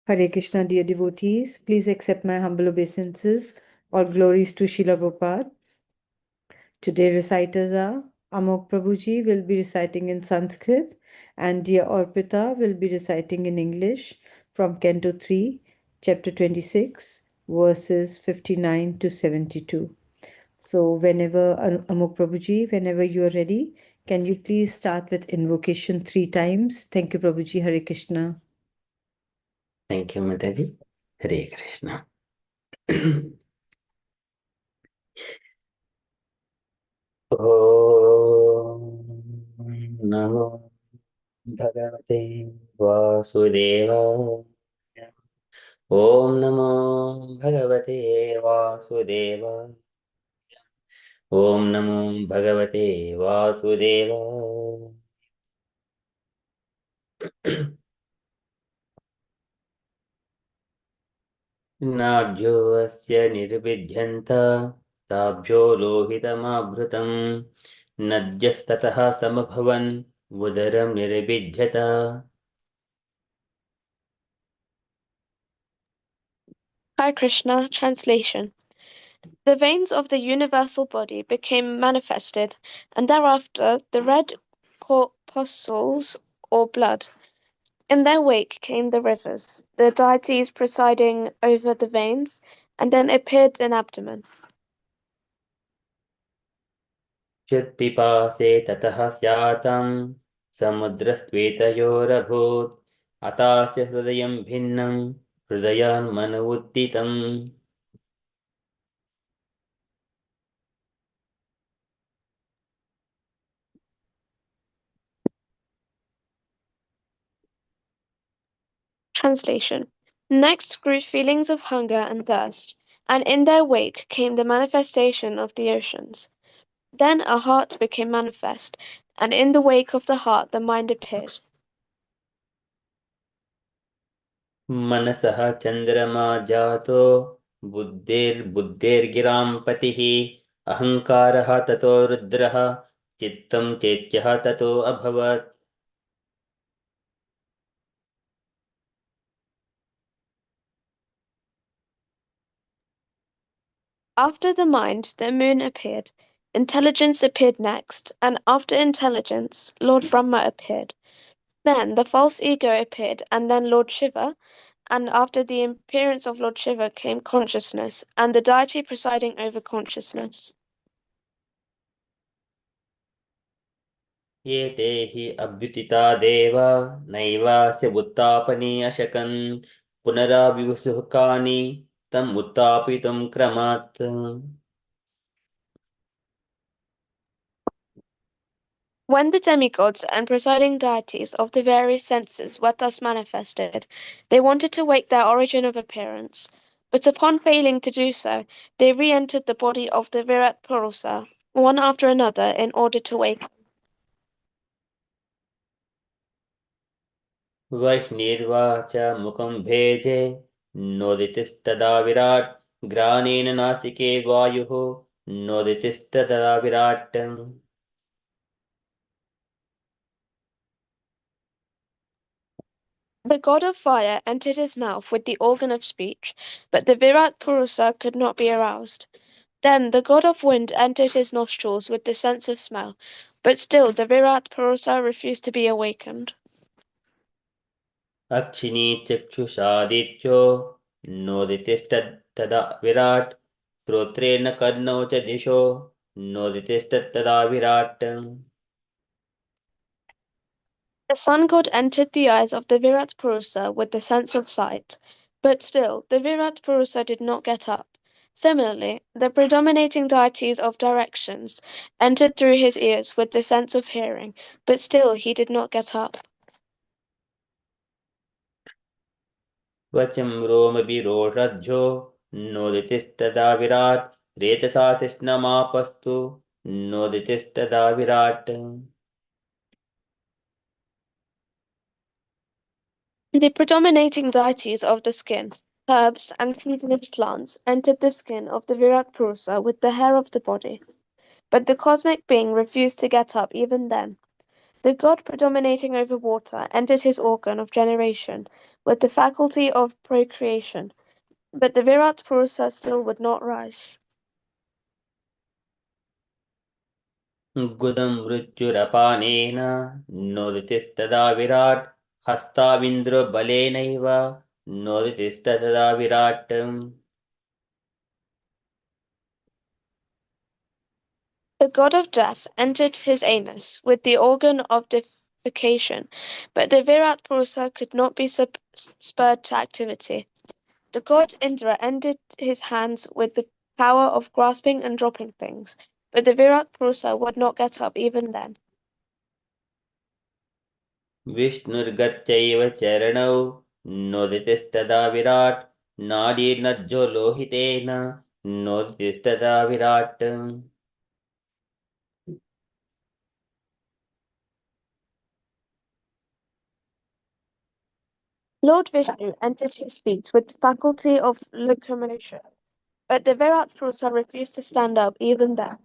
Hare Krishna, dear devotees. Please accept my humble obeisances. All glories to Srila Prabhupada. Today reciters are Amogha Prabhuji will be reciting in Sanskrit and dear Orpita will be reciting in English from Canto 3, Chapter 26, verses 59 to 72. So whenever, Amogha Prabhuji, whenever you are ready, can you please start with invocation 3 times? Thank you, Prabhuji. Hare Krishna. Thank you, Mataji. Hare Krishna. Om Namo Bhagavate Vasudevaya. Om Namo Bhagavate Vasudevaya. Om Namo Bhagavate Vasudevaya. नाभ्यो अस्य निर्विद्यन्त ताभ्यो लोहितमाभृतम् नद्यस्ततः समभवन् उदरं निर्विद्यत. Hare Krishna, translation. The veins of the universal body became manifested, and thereafter the red corpuscles or blood. In their wake came the rivers, the deities presiding over the veins, and then appeared an abdomen. Chutpipase tatah syatam samudrastvetayorabhut atasya hrudayam bhinnam hrudayan manavudditam. Translation. Next grew feelings of hunger and thirst, and in their wake came the manifestation of the oceans. Then a heart became manifest, and in the wake of the heart the mind appeared. मनसः चन्द्रमा जातो बुद्धेर्गिरां पतिः अहङ्कारः ततो रुद्रः चित्तं चैत्यः ततो अभवत्. After the mind, the moon appeared. Intelligence appeared next, and after intelligence, Lord Brahma appeared. Then the false ego appeared, and then Lord Shiva, and after the appearance of Lord Shiva came consciousness, and the deity presiding over consciousness. एते हि अभ्युदिता देवा नैवास्य उत्तापने अशकन् पुनराविवसुकानि तम् उत्तापितुं क्रमात्. When the demigods and presiding deities of the various senses were thus manifested, they wanted to wake their origin of appearance, but upon failing to do so, they re-entered the body of the Virat Purusa, one after another, in order to wake. वह्निर्वाच मुखं भेजे नोदितिस्तदा विराट् ग्रानेन नासिके वायुः नोदितिस्तदा विराट्. The god of fire entered his mouth with the organ of speech, but the Virat Purusa could not be aroused. Then the god of wind entered his nostrils with the sense of smell, but still the Virat Purusa refused to be awakened. अक्षिणी चक्षुषादित्यो नोदितिस्तदा विराट् श्रोत्रेण कर्णौ च दिशो नोदितिस्तदा विराट्. The sun god entered the eyes of the Virat Purusa with the sense of sight, but still the Virat Purusa did not get up. Similarly, the predominating deities of directions entered through his ears with the sense of hearing, but still he did not get up. वचं रोमविरोषध्यो नोदितिस्तदा Virat रेतसा कृष्णमापस्तु नोदितिस्तदा Virat. The predominating deities of the skin, herbs, and seasonal plants entered the skin of the Virat Purusa with the hair of the body, but the cosmic being refused to get up even then. The god predominating over water entered his organ of generation with the faculty of procreation, but the Virat Purusa still would not rise. गुदं मृत्युरपानेन नोदितिस्तदा Virat हस्ताविन्द्रबलेनैव नोदितिस्तदा Virat. The god of death entered his anus with the organ of defecation, but the Virat Purusa could not be spurred to activity. The god Indra ended his hands with the power of grasping and dropping things, but the Virat Purusa would not get up even then. विष्णुर्गत्यैव चरणौ नोदितिस्तदा विराट् नाडीर्नज्जो लोहितेन नोदितिस्तदा विराट्. Lord Vishnu entered his feet with the faculty of locomotion, but the Virat Purusa refused to stand up even then.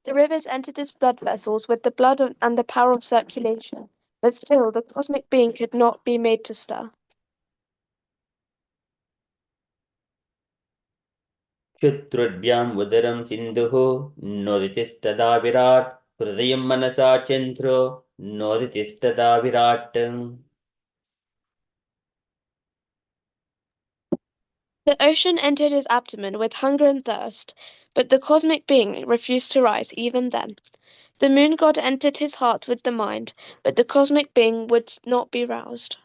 The rivers entered his blood vessels with the blood and the power of circulation, but still the cosmic being could not be made to stir. क्षुत्रुभ्याम् उदरं सिन्धुः नोदितिस्तदा विराट् हृदयं मनसा चन्द्रो नोदितिस्तदा विराट्. The ocean entered his abdomen with hunger and thirst, but the cosmic being refused to rise even then. The moon god entered his heart with the mind, but the cosmic being would not be roused.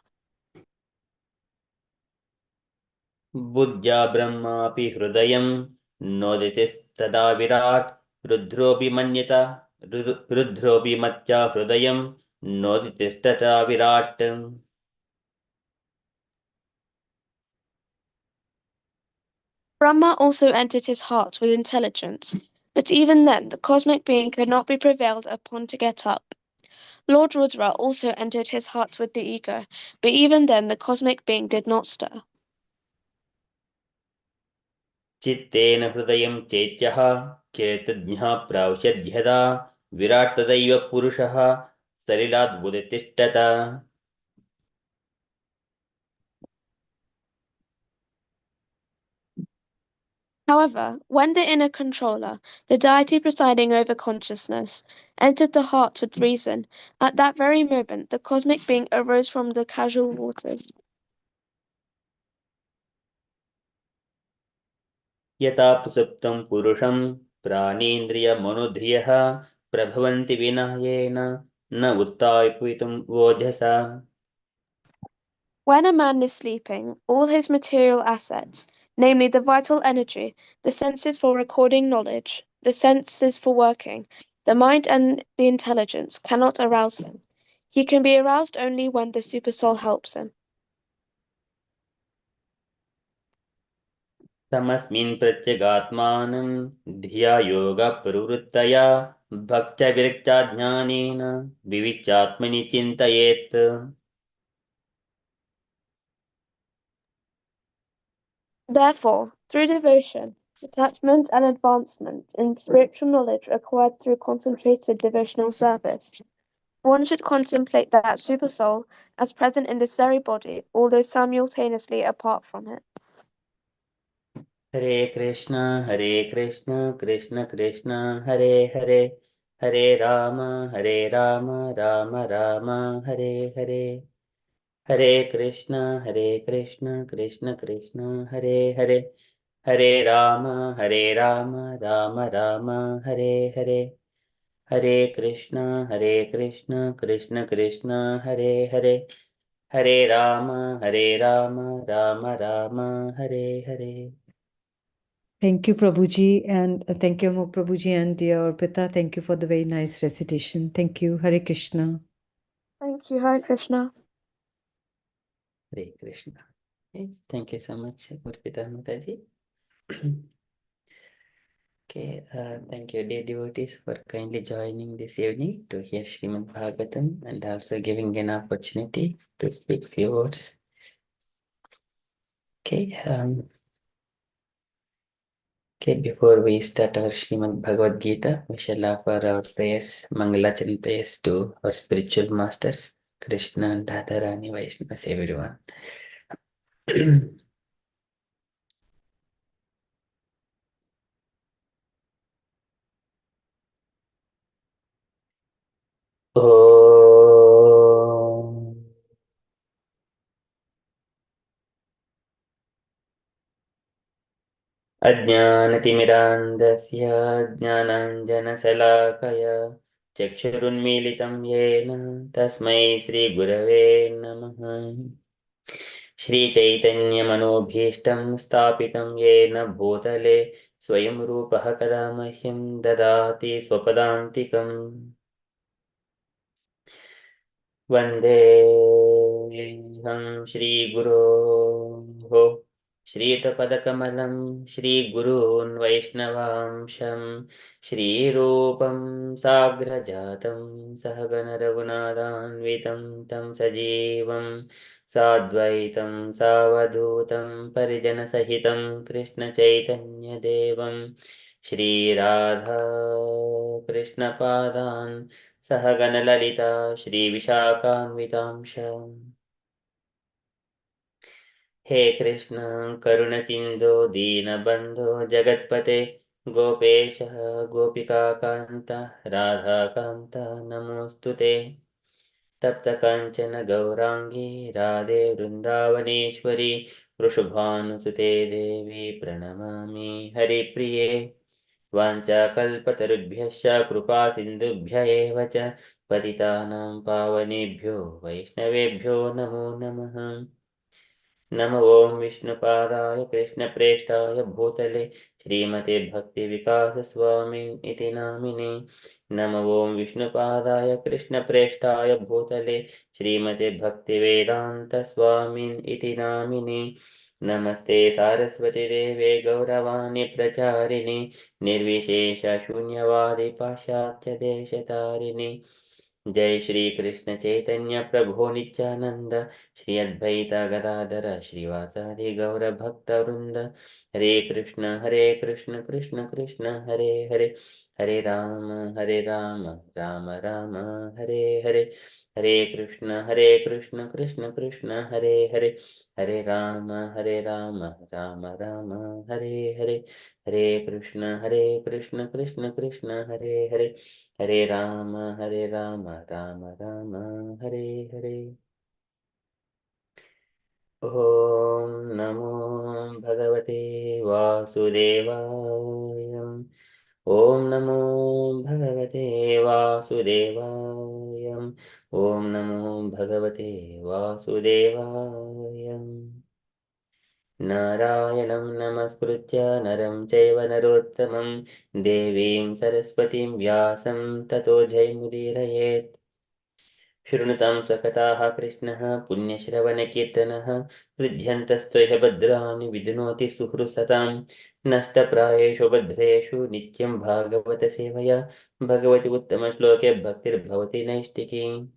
बुद्ध्या ब्रह्मापि हृदयं नोदितिस्तदा विराट् रुद्रोऽपि मन्यत रुद्रोऽपि मत्या हृदयं नोदितिस्तदा विराट्. Brahma also entered his heart with intelligence, but even then the cosmic being could not be prevailed upon to get up. Lord Rudra also entered his heart with the ego, but even then the cosmic being did not stir. चित्तेन हृदयं चेत्यः चेतज्ञः प्राविशद्यदा विराट् तदैव पुरुषः सलिलाद्बुधितिष्ठत. However, when the inner controller, the deity presiding over consciousness, entered the heart with reason, at that very moment the cosmic being arose from the casual waters. यथा प्रसुप्तं पुरुषं प्राणेन्द्रियमनोधियः प्रभवन्ति विनयेन न उत्थापितुं वोजसा. When a man is sleeping, all his material assets, namely the vital energy, the senses for recording knowledge, the senses for working, the mind and the intelligence, cannot arouse him. He can be aroused only when the supersoul helps him. तमस्मिन् प्रत्यगात्मानं धिया योगप्रवृत्तया भक्त्या विरक्त्या ज्ञानेन विविच्यात्मनि चिन्तयेत्. Therefore, through devotion, attachment and advancement in spiritual knowledge acquired through concentrated devotional service, one should contemplate that supersoul as present in this very body, although simultaneously apart from it. Hare Krishna Krishna Krishna Hare Hare Hare Ram Ram Ram Hare Hare. Hare Krishna Krishna Krishna Hare Hare Hare Ram Ram Ram Hare Hare. Hare Krishna Krishna Krishna Hare Hare Hare Ram Ram Ram Hare Hare. Thank you, Prabhuji, and thank you, Amogha Prabhuji and dear Arpita. Thank you for the very nice recitation. Thank you. Hare Krishna. Thank you, Hare Krishna. Hare Krishna. Okay, thank you so much, Arpita Mataji. Okay, thank you, dear devotees, for kindly joining this evening to hear Srimad Bhagavatam and also giving an opportunity to speak few words. Okay, Okay, before we start our Srimad Bhagavad Gita, we shall offer our prayers, Mangalacharan prayers to our spiritual masters, Krishna and Radharani, Vaishnavas, everyone. Om अज्ञानतिमिरान्धस्य ज्ञानाञ्जनशलाकया चक्षुरुन्मीलितं येन तस्मै श्रीगुरवे नमः। श्रीचैतन्यमनोभीष्टं स्थापितं येन भूतले स्वयं रूपः कदा मह्यं ददाति स्वपदान्तिकम्। वन्देऽहं श्रीगुरोः श्रीयुतपदकमलं श्रीगुरून् वैष्णवांशं श्रीरूपं साग्रजातं सहगणरघुनाथान्वितं तं सजीवं साद्वैतं सावधूतं परिजनसहितं कृष्णचैतन्यदेवं श्रीराधा कृष्णपादान् सहगणललिता श्रीविशाखान्वितांश। हे कृष्ण करुणसिन्धो दीनबन्धो जगत्पते गोपेश गोपिकान्त राधाकान्त नमोऽस्तु ते। तप्तकाञ्चन गौराङ्गी राधे वृन्दावनेश्वरी वृषभानुसुते देवी प्रणमामि हरिप्रिये। वाञ्छाकल्पतरुभ्यश्च कृपासिन्धुभ्य एव च पतितानां पावनेभ्यो वैष्णवेभ्यो नमो नमः। नमो ॐ विष्णुपादाय कृष्णप्रेष्ठाय भूतले श्रीमते भक्तिविकासस्वामिन् इति नामिने। नमो ॐ विष्णुपादाय कृष्णप्रेष्ठाय भूतले श्रीमते भक्तिवेदान्तस्वामिन् इति नामिने। नमस्ते सारस्वती देवे गौरवाणी प्रचारिणे निर्विशेषशून्यवादी पाश्चात्यदेशतारिणे। जय श्री कृष्ण चैतन्य प्रभो नित्यानंद श्री अद्वैत गदाधर श्रीवासादि गौर भक्त वृंद। हरे कृष्ण कृष्ण कृष्ण हरे हरे हरे राम राम राम हरे हरे। हरे कृष्ण कृष्ण कृष्ण हरे हरे हरे राम राम राम हरे हरे। हरे कृष्ण कृष्ण कृष्ण हरे हरे हरे राम राम राम हरे हरे। ॐ नमो भगवते वासुदेवाय। ॐ नमो भगवते वासुदेवाय। ॐ नमो भगवते वासुदेवाय। नारायणं नमस्कृत्य नरं चैव नरोत्तमं देवीं सरस्वतीं व्यासं ततो जयमुदीरयेत्। शृणुतां स्वकथाः कृष्णः पुण्यश्रवणकीर्तनः हृद्यन्तस्त्वह्य भद्राणि विधुनोति सुहृसतां। नष्टप्रायेषु भद्रेषु नित्यं भागवत सेवया भगवति उत्तमश्लोके भक्तिर्भवति नैष्टिकी।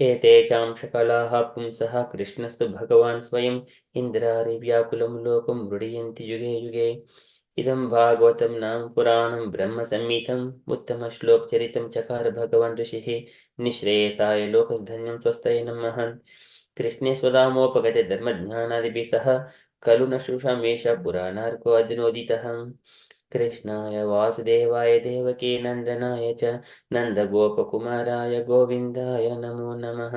एते चांशकलाः पुंसः कृष्णस्तु भगवान् स्वयम् इन्द्रारिव्याकुलं लोकं मृडयन्ति युगे युगे। इदं भागवतं नाम पुराणं ब्रह्मसंहितम् उत्तमश्लोकचरितं चकार भगवान् ऋषिः निःश्रेयसाय लोकधन्यं स्वस्तये नमः। कृष्णे स्वदामोपगते धर्मज्ञानादिभिः सह खलु न शुश्रूषामेष पुराणार्को अधुनोदितः। कृष्णाय वासुदेवाय देवकी नन्दनाय च नन्दगोपकुमाराय गोविन्दाय नमो नमः।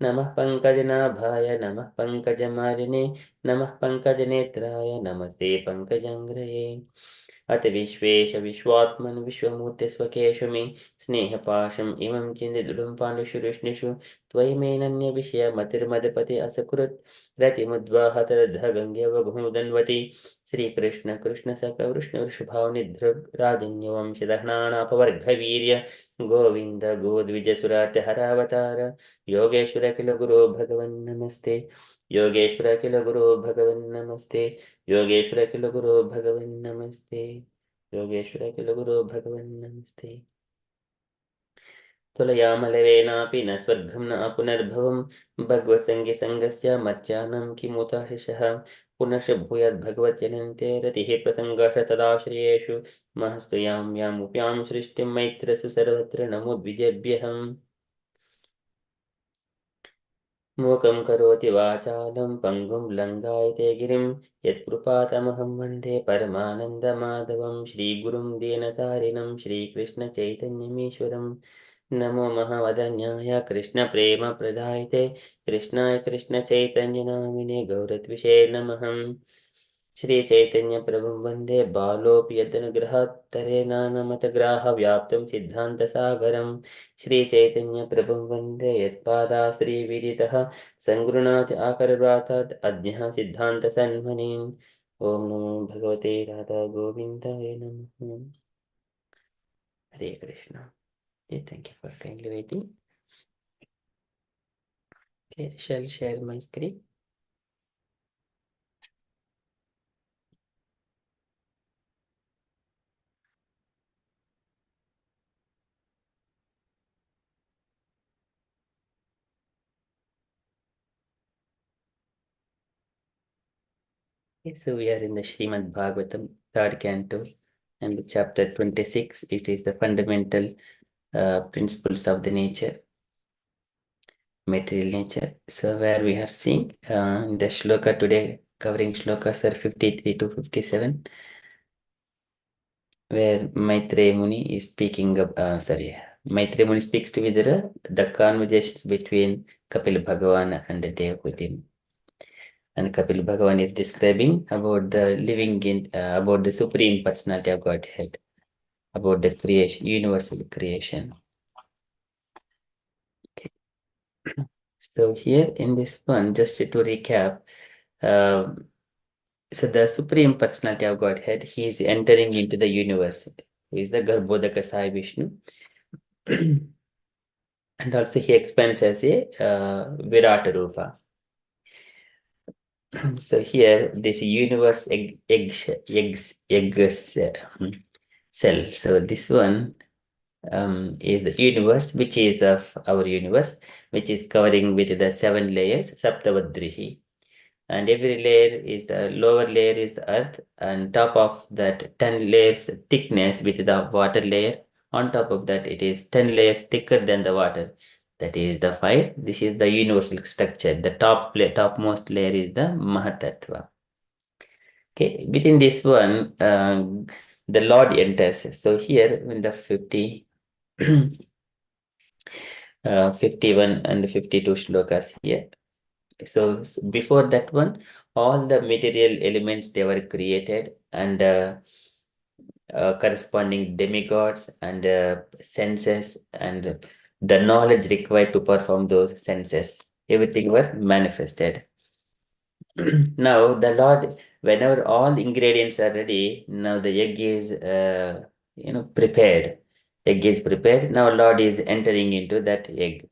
नमः पङ्कजनाभाय नमः पङ्कजमालिने नमः पङ्कजनेत्राय नमस्ते पङ्कजाङ्घ्रये। अथ विश्वेश विश्वात्मन् विश्वमूर्ते स्वकेषु मे स्नेहपाशम् इमं चिन्तिदृढं पाण्डुषु विष्णुषु त्वयि मेनन्यविषयमतिर्मदपते असकृत् रतिमुद्वाह तदध गङ्गेवघुमुदन्वति। श्रीकृष्ण कृष्ण सख वृष्ण वृषभावनिधृग राजन्यवंशदहनानापवर्गवीर्य गोविन्द गोद्विजसुरात्यहरावतार योगेश्वर किल गुरो भगवन् नमस्ते। योगेश्वर किल गुरो भगवन् नमस्ते। योगेश्वर किल गुरो भगवन् नमस्ते। योगेश्वर किल गुरो भगवन् नमस्ते। तुलयामलवेनापि न स्वर्गं न पुनर्भवं भगवत्सङ्गसङ्गस्य मज्जानं किमुताशिषः। पुनश्च भूयाद्भगवज्जनन्ते रतिः प्रसङ्गः तदाश्रयेषु महस्त्वयां यामुप्यां सृष्टिं मैत्रसु सर्वत्र नमो द्विजेभ्यः मूकं करोति वाचालं पङ्गुं लङ्घायते गिरिं यत्कृपातमहं वन्दे परमानन्दमाधवं श्रीगुरुं दीनतारिणं श्रीकृष्णचैतन्यमीश्वरं नमो महावदन्याय कृष्णप्रेमप्रदायते कृष्णाय कृष्णचैतन्यनामिने गौरत्विषे नमः श्रीचैतन्यप्रभुं वन्दे बालोऽपि यदनुग्रहत्तरेणानमतग्राहव्याप्तं सिद्धान्तसागरं श्रीचैतन्यप्रभुं वन्दे यत्पादाश्रीविदितः सङ्गृह्णाति आकरव्रातात् अज्ञः सिद्धान्तसन्मनीन् ॐ नमो भगवते राधा गोविन्दाय नमः हरे Krishna Thank you for kindly waiting. Okay, shall share my screen. Okay, so we are in the Srimad Bhagavatam, third canto, and chapter 26. It is the fundamental principles of the nature, material nature. So where we are seeing in the shloka today, covering shlokas are 53 to 57, where Maitreya Muni is speaking Maitreya Muni speaks together the conversations between Kapil Bhagavan and Devahuti. And Kapil Bhagavan is describing about the living in, about the Supreme Personality of Godhead, about the creation, universal creation. Okay. So here in this one, just to recap, so the Supreme Personality of Godhead, he is entering into the universe. He is the Garbhodaka Sai Vishnu. And also he expands as a Virata Rupa. So here, this universe cell. So this one is the universe, which is of our universe, which is covering with the 7 layers, Saptavadrihi. And every layer is the lower layer is the earth, and top of that 10 layers thickness with the water layer. On top of that, it is 10 layers thicker than the water. That is the fire. This is the universal structure. The topmost layer is the Mahatattva. Okay, within this one, the Lord enters. So here in the 51 and 52 shlokas here. So before that one, all the material elements, they were created, and corresponding demigods and senses and the knowledge required to perform those senses, everything were manifested. Now the Lord, whenever all ingredients are ready, now the egg is prepared. Egg is prepared. Now Lord is entering into that egg.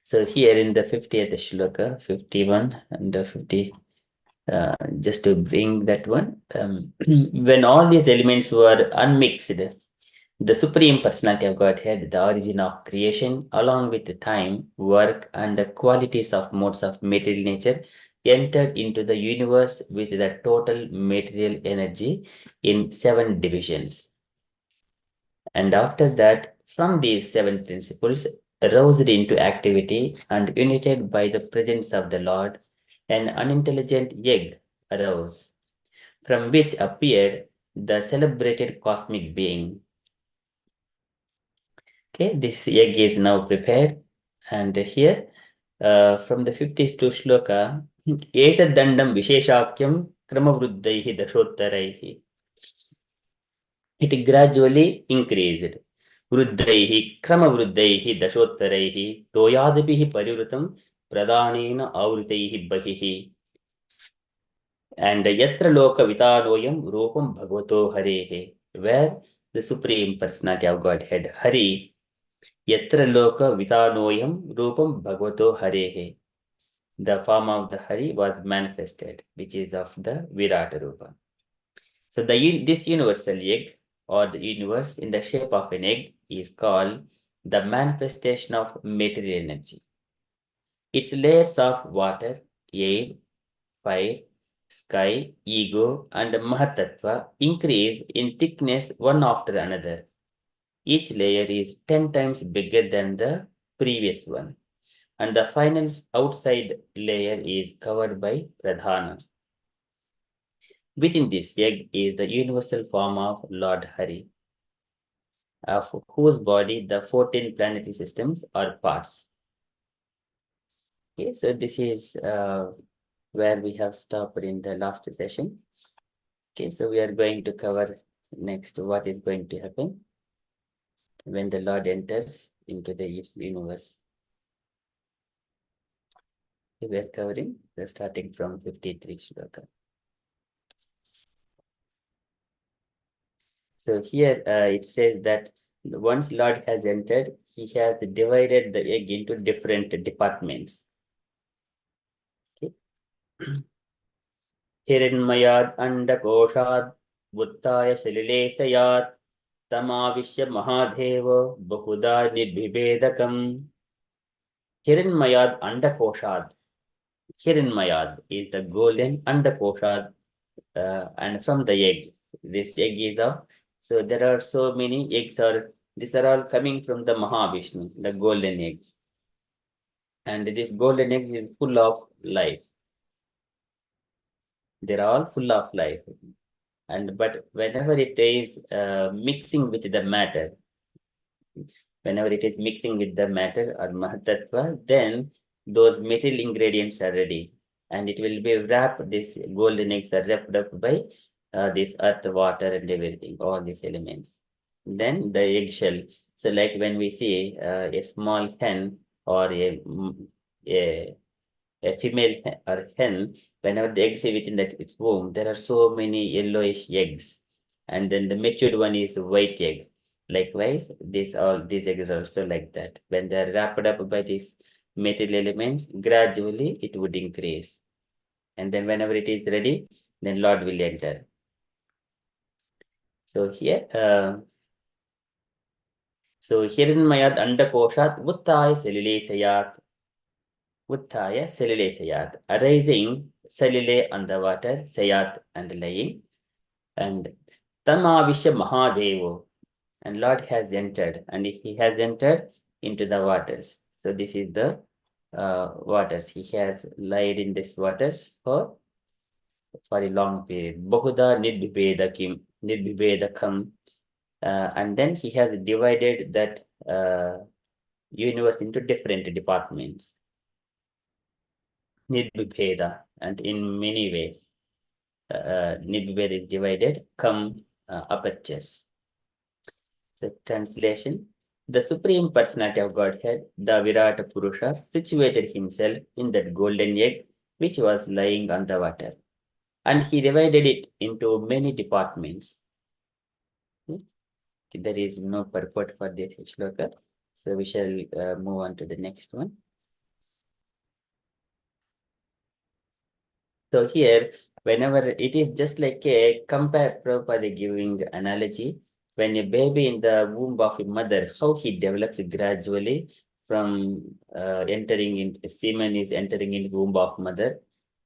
So here in the 50th shloka, 51 and 50, just to bring that one, when all these elements were unmixed, the Supreme Personality of Godhead, the origin of creation, along with the time, work, and the qualities of modes of material nature, entered into the universe with the total material energy in 7 divisions. And after that, from these 7 principles, aroused into activity and united by the presence of the Lord, an unintelligent egg arose, from which appeared the celebrated cosmic being. Okay, this egg is now prepared, and here from the 52 shloka, etadandam visheshakyam kramavruddhaihi dashottharaihi. It gradually increased. Vruddhaihi kramavruddhaihi dashottharaihi toyadapihi parivrutam pradhanena avrutaihi bahihi. And yatra loka vitanoyam rupam bhagavato harehe, where the Supreme Personality of Godhead, Hari, Yatra loka vitanoyam rupam bhagavato harehe. The form of the Hari was manifested, which is of the Virata Rupa. So this universal egg, or the universe in the shape of an egg, is called the manifestation of material energy. Its layers of water, air, fire, sky, ego, and Mahatattva increase in thickness one after another. Each layer is 10 times bigger than the previous one, and the final outside layer is covered by Pradhana. Within this egg is the universal form of Lord Hari, of whose body the 14 planetary systems are parts. Okay, so this is where we have stopped in the last session. Okay, so we are going to cover next what is going to happen when the Lord enters into the universe. We are covering starting from 53 shloka. So here it says that once Lord has entered, he has divided the egg into different departments. Okay. Hiranmayad andakoshat buttaya shalilesayat tamavishya mahadeva bahuda nidbibedakam. Hiranmayad andakoshat. Hiranmayad is the golden andakoshat, and from the egg. This egg is of, so there are so many eggs these are all coming from the Mahavishnu, the golden eggs. And this golden eggs is full of life. They're all full of life. But whenever it is mixing with the matter, whenever it is mixing with the matter or Mahatattva, then those material ingredients are ready. And it will be wrapped, these golden eggs are wrapped up by this earth, water, and everything, all these elements. Then the eggshell. So like when we see a small hen or a female or hen, whenever the eggs are within its womb, there are so many yellowish eggs. And then the matured one is white egg. Likewise, these eggs are also like that. When they are wrapped up by these material elements, gradually it would increase. And then whenever it is ready, then Lord will enter. So here, Hiranmayad andakoshat uttaya salilesayat. Uttaya salilesayat. Arising salile on the water, sayat and lying. And tamavisha mahadevo. And Lord has entered, and he has entered into the waters. So this is the waters. He has lied in this waters for a long period. Bahuda nidbibedakam. And then he has divided that universe into different departments. Nidbibeda, and in many ways. Nidbibeda is divided, apertures. So translation. The Supreme Personality of Godhead, the Virata Purusha, situated himself in that golden egg which was lying on the water. And he divided it into many departments. There is no purport for this shloka. So we shall move on to the next one. So here, whenever it is just like a compare Prabhupada giving analogy, when a baby in the womb of a mother, how he develops gradually from entering in, semen is entering into the womb of mother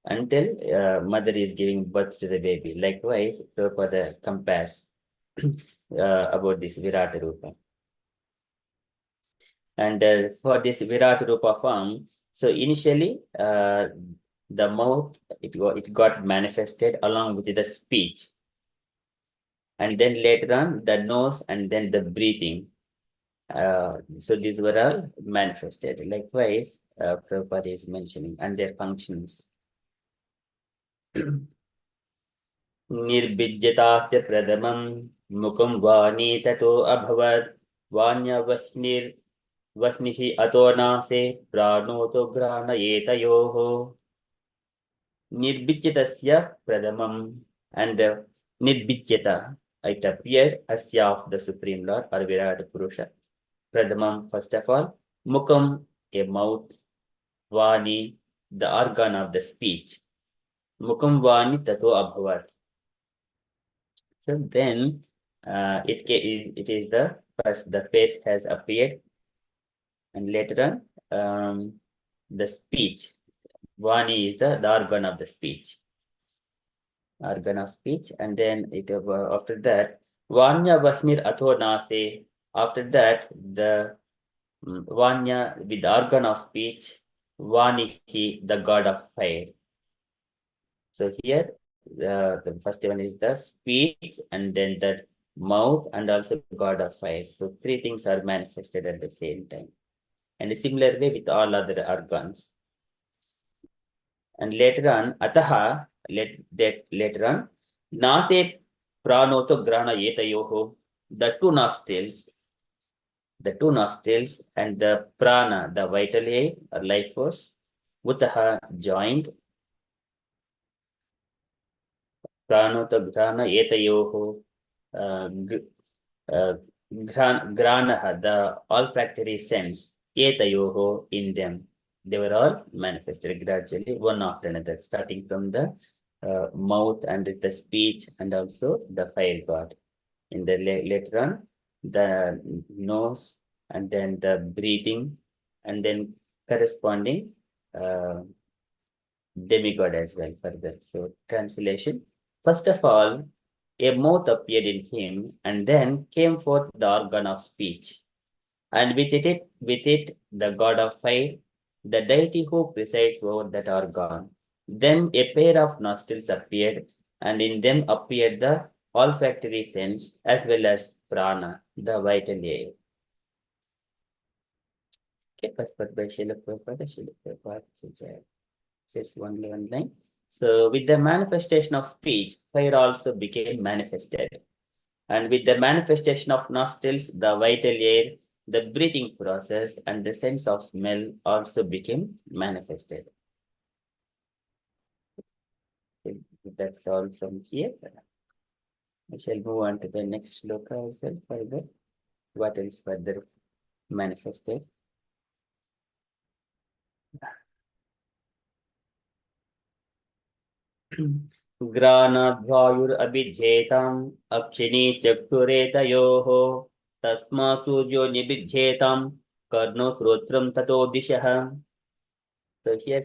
until mother is giving birth to the baby. Likewise, Prabhupada compares about this Virata Rupa. And for this Virata Rupa form, so initially the mouth, it got manifested along with the speech. And then later on, the nose and then the breathing. So these were all manifested. Likewise, Prabhupada is mentioning, and their functions. Nirbijyatasya pradamam mukam vani tato abhavad vanyavashnir vashnihi ato nase pranoto granayetayoho. Nirbijyatasya pradamam, and Nirbijyata, it appeared asya of the Supreme Lord or Virata Purusha. Pradamam, first of all, Mukam, a mouth, Vani, the organ of the speech. Mukam Vani Tato Abhavat. So then it is the first, the face has appeared, and later on the speech, Vani is the organ of the speech. Organ of speech. And then after that, Vanya Vahnir Atho Nase. After that, the Vanya with the organ of speech, Vanihi, the god of fire. So here, the first one is the speech, and then that mouth, and also god of fire. So three things are manifested at the same time. And a similar way with all other organs. And later on, Ataha, later on, Nase Pranoto Grana Yetayoho, the two nostrils and the prana, the vital air or life force, Utaha joined, Pranota Grana Yetayoho, Granaha, the olfactory sense, Yetayoho in them. They were all manifested gradually, one after another, starting from the mouth and the speech and also the fire god. In the later on, the nose and then the breathing and then corresponding demigod as well further. So translation, first of all, a mouth appeared in him, and then came forth the organ of speech, and with it the god of fire, the deity who presides over that organ. Then a pair of nostrils appeared, and in them appeared the olfactory sense as well as prana, the vital air. Okay, but by Srila Prabhupada says only one line. So with the manifestation of speech, fire also became manifested. And with the manifestation of nostrils, the vital air, the breathing process, and the sense of smell also became manifested. Okay, that's all from here. I shall move on to the next shloka as well further. What else further manifested? ग्राणाद्वायुरभिध्येताम् अक्षिणी चक्षुरेतयोः तस्मा सूर्यो निभिध्येताम् कर्णो श्रोत्रं ततो दिशः. So here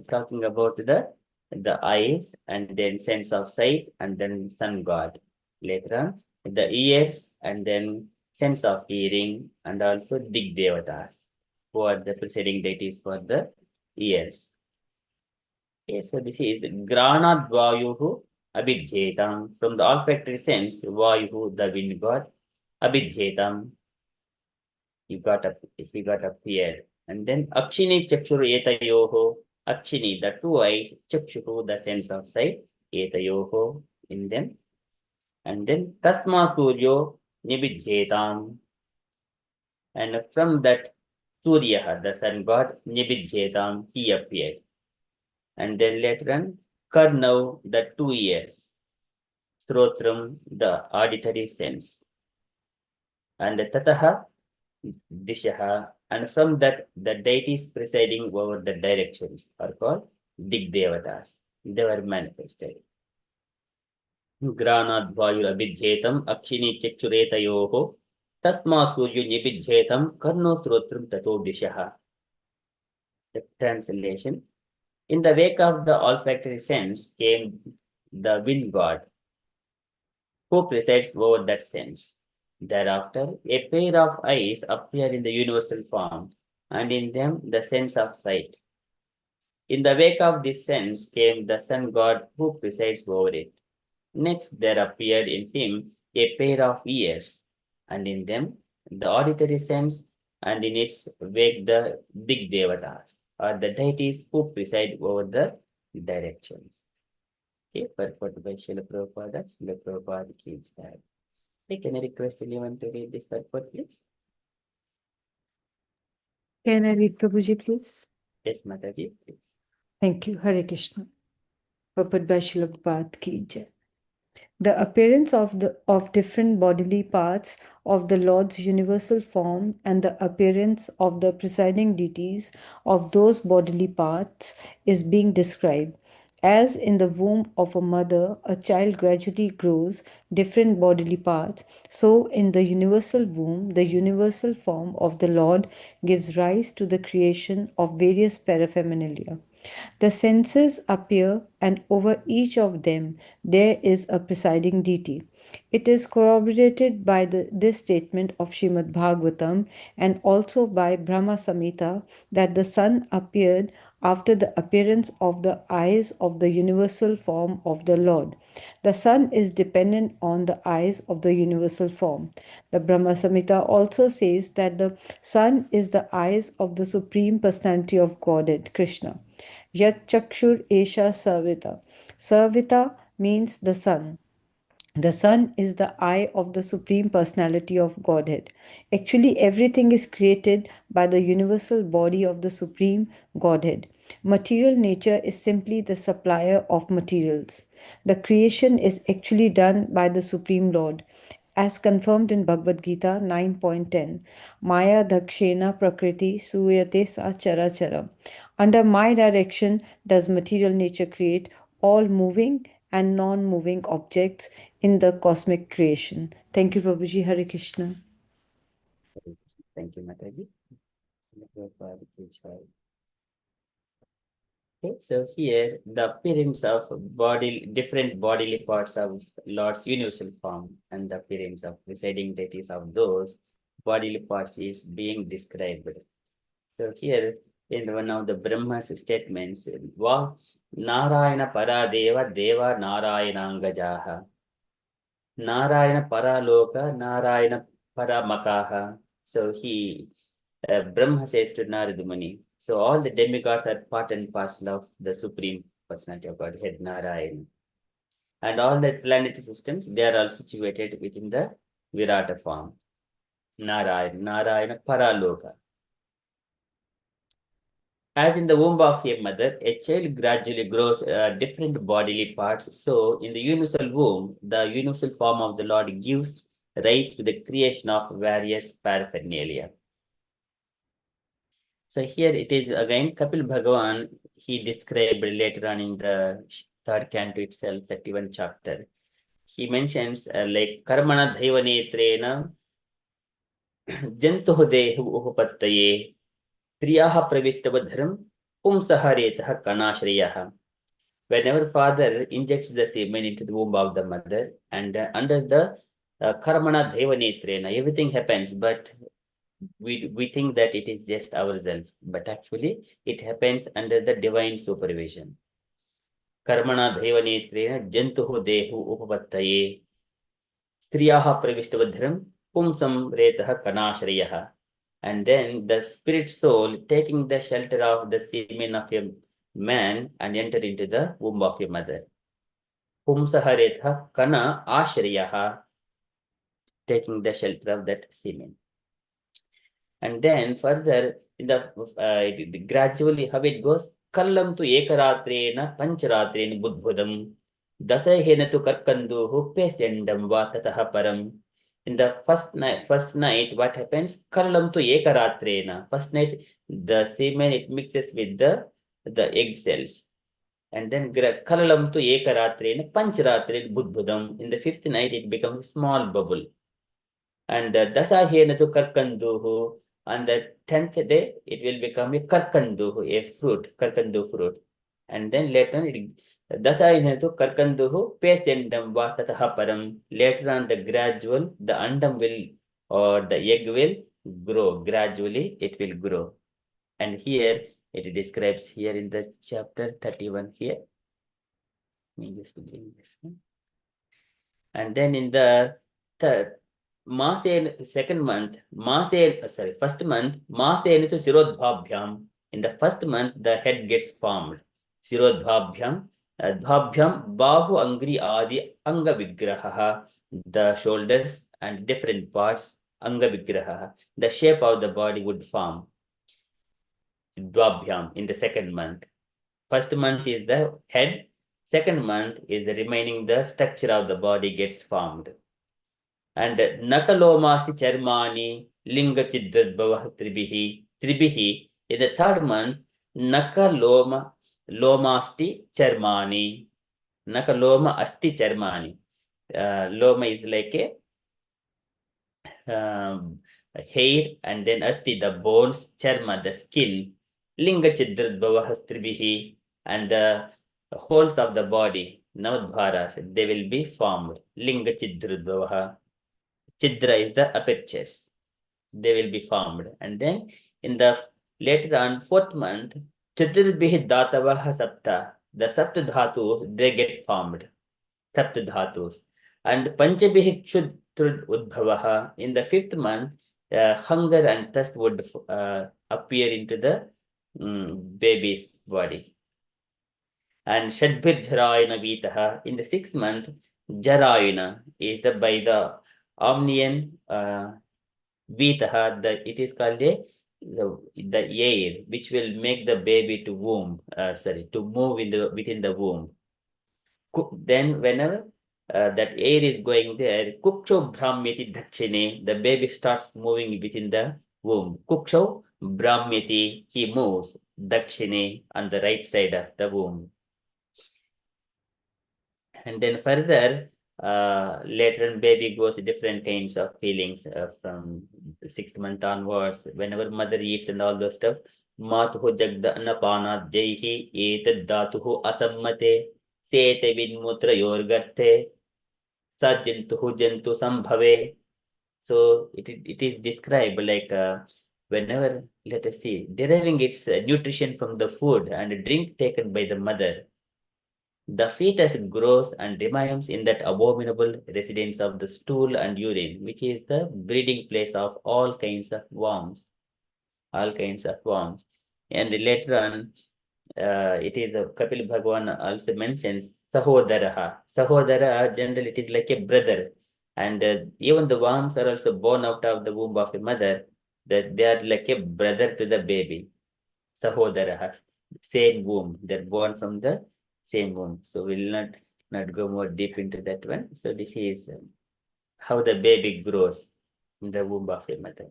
talking about the eyes and then sense of sight and then sun god. Later on, the ears and then sense of hearing and also dig devatas, who are the preceding deities for the ears. Okay, so this is Granad Vayuhu Abhidhetam. From the olfactory sense, Vayuhu, the wind god, Abhidhetam, he got up here. And then Akshini Chakshuru Etayoho, Akshini, the two eyes, Chakshuhu, the sense of sight, Etayoho, in them. And then Tasma Suryo Nibidhetam. And from that Surya, the sun god, Nibidhetam, he appeared. And then later on, Karnav, the 2 ears, Srotram, the auditory sense, and Tataha, Dishaha, and from that, the deities presiding over the directions are called Digdevatas. They were manifested. Granad Vayur Abhidhetam, Akshini Chakshuretayoho, Tasma Suryu Nibidhetam, Karno Srotram Tato Dishaha. The translation. In the wake of the olfactory sense came the wind god, who presides over that sense. Thereafter, a pair of eyes appear in the universal form, and in them the sense of sight. In the wake of this sense came the sun god who presides over it. Next, there appeared in him a pair of ears, and in them the auditory sense, and in its wake the Digdevatas, or the deities who preside over the directions. Okay, purport by Srila Prabhupada. Srila Prabhupada keeps that. Okay, can I request anyone to read this purport, please? Can I read Prabhuji, please? Yes, Mataji, please. Thank you. Hare Krishna. Purport by Srila Prabhupada ki jai. The appearance of different bodily parts of the Lord's universal form and the appearance of the presiding deities of those bodily parts is being described. As in the womb of a mother, a child gradually grows different bodily parts, so in the universal womb, the universal form of the Lord gives rise to the creation of various paraphernalia. The senses appear, and over each of them there is a presiding deity. It is corroborated by this statement of Srimad Bhagavatam and also by Brahma Samhita that the sun appeared after the appearance of the eyes of the universal form of the Lord. The sun is dependent on the eyes of the universal form. The Brahma Samhita also says that the sun is the eyes of the Supreme Personality of Godhead, Krishna. Yat Chakshur Esha Savita. Savita means the sun. The sun is the eye of the Supreme Personality of Godhead. Actually, everything is created by the universal body of the Supreme Godhead. Material nature is simply the supplier of materials. The creation is actually done by the Supreme Lord. As confirmed in Bhagavad Gita 9.10, Maya Dakshena Prakriti Suyate Sa Chara Chara. Under my direction does material nature create all moving and non-moving objects in the cosmic creation. Thank you, Prabhuji. Hare Krishna. Thank you, Mataji. Okay, so here the appearance of different bodily parts of Lord's universal form and the appearance of residing deities of those bodily parts is being described. So here in one of the Brahma's statements, Va Narayana Paradeva Deva Narayanangajaha. Narayana Paraloka Narayana Paramakaha. So Brahma says to Narada Muni, so all the demigods are part and parcel of the Supreme Personality of Godhead, Narayana. And all the planetary systems, they are all situated within the Virata form. Narayana Paraloka. As in the womb of a mother, a child gradually grows different bodily parts. So in the universal womb, the universal form of the Lord gives rise to the creation of various paraphernalia. So here it is again Kapil Bhagavan, he described later on in the third canto itself, 31 chapter. He mentions like Karmana Dhaivanetrena Jantuh Dehu Upattaye Triyaha Pravishtabadharam Pumsaharetah Kanashriyaha. Whenever father injects the semen into the womb of the mother and under the Karmana Dhaivanetrena, everything happens, but we think that it is just ourselves, but actually it happens under the divine supervision. Karmana Dhaivanetrena Jantuh Dehu Upattaye Striyaha Pravishtabadharam Pumsam Retah Kanashriyaha. And then the spirit soul taking the shelter of the semen of a man and enter into the womb of a mother. Pumsaharetha Kana Ashriyaha, taking the shelter of that semen. And then further, in the gradually how it goes, Kallam tu ekaratrena pancharatrena budbudam, dasahena tu karkanduhu pesyandam vatataha param. In the first night, what happens? Kallam tu ekaratrena. First night, the semen it mixes with the egg cells. And then Kalalam tu ekaratrena pancharatrena budbudam. In the fifth night, it becomes a small bubble. And Dasahena tu karkanduhu. On the 10th day, it will become a karkanduhu, a fruit, karkandu fruit. And then later on, Dasahena tu karkanduhu pesendam vatataha param. Later on, the andam will, or the egg will grow. Gradually, it will grow. And here, it describes here in the chapter 31 here. Let me just bring this. And then in the third, second month, first month, to Sirodhvabhyam. In the first month, the head gets formed. Sirodhvabhyam, Dhvabhyam, Bahu Angri Adi Anga Vigraha, the shoulders and different parts, Anga Vigraha, the shape of the body would form. Dvabhyam in the second month. First month is the head, second month is the remaining, the structure of the body gets formed. And Nakalomasti Charmani Linga Chiddadbhavah Tribihi. In the third month, Nakaloma Lomasti Charmani. Nakaloma Asti Charmani. Loma is like a hair, and then Asti, the bones, Charma, the skin. Linga Chidradbhavah Tribihi, and the holes of the body, Navadvaras, they will be formed. Linga Chidradbhavah. Chidra is the apertures. They will be formed. And then in the later on, 4th month, Chaturbihi Datavaha Sapta, the Sapta Dhatus, they get formed. Sapta Dhatus. And Panchabihi Kshudrad Udbhavaha, in the 5th month, hunger and thirst would appear into the baby's body. And Shadbhir Jarayana Vitaha, in the 6th month, Jarayana is the by the Omnian Vitaha, it is called the air which will make the baby to move within the womb. Then whenever that air is going there, Kuksho Brahmeti Dakshine, the baby starts moving within the womb. Kuksho Brahmeti, he moves Dakshine on the right side of the womb. And then further, later on, baby goes different kinds of feelings from the 6th month onwards. Whenever mother eats and all those stuff, Matuhu Jagda Anapana Dehi Etad Datuhu Asammate Sete Vidmutra Yorgate Sajantuhu Jantu Sambhave. So it is described like whenever, let us see, deriving its nutrition from the food and drink taken by the mother, the fetus grows and remains in that abominable residence of the stool and urine, which is the breeding place of all kinds of worms. All kinds of worms. And later on, it is Kapil Bhagwan also mentions Sahodaraha. Sahodara, generally it is like a brother. And even the worms are also born out of the womb of a mother, that they are like a brother to the baby. Sahodaraha, same womb. They're born from the same womb. So we'll not go more deep into that one. So this is how the baby grows in the womb of a mother.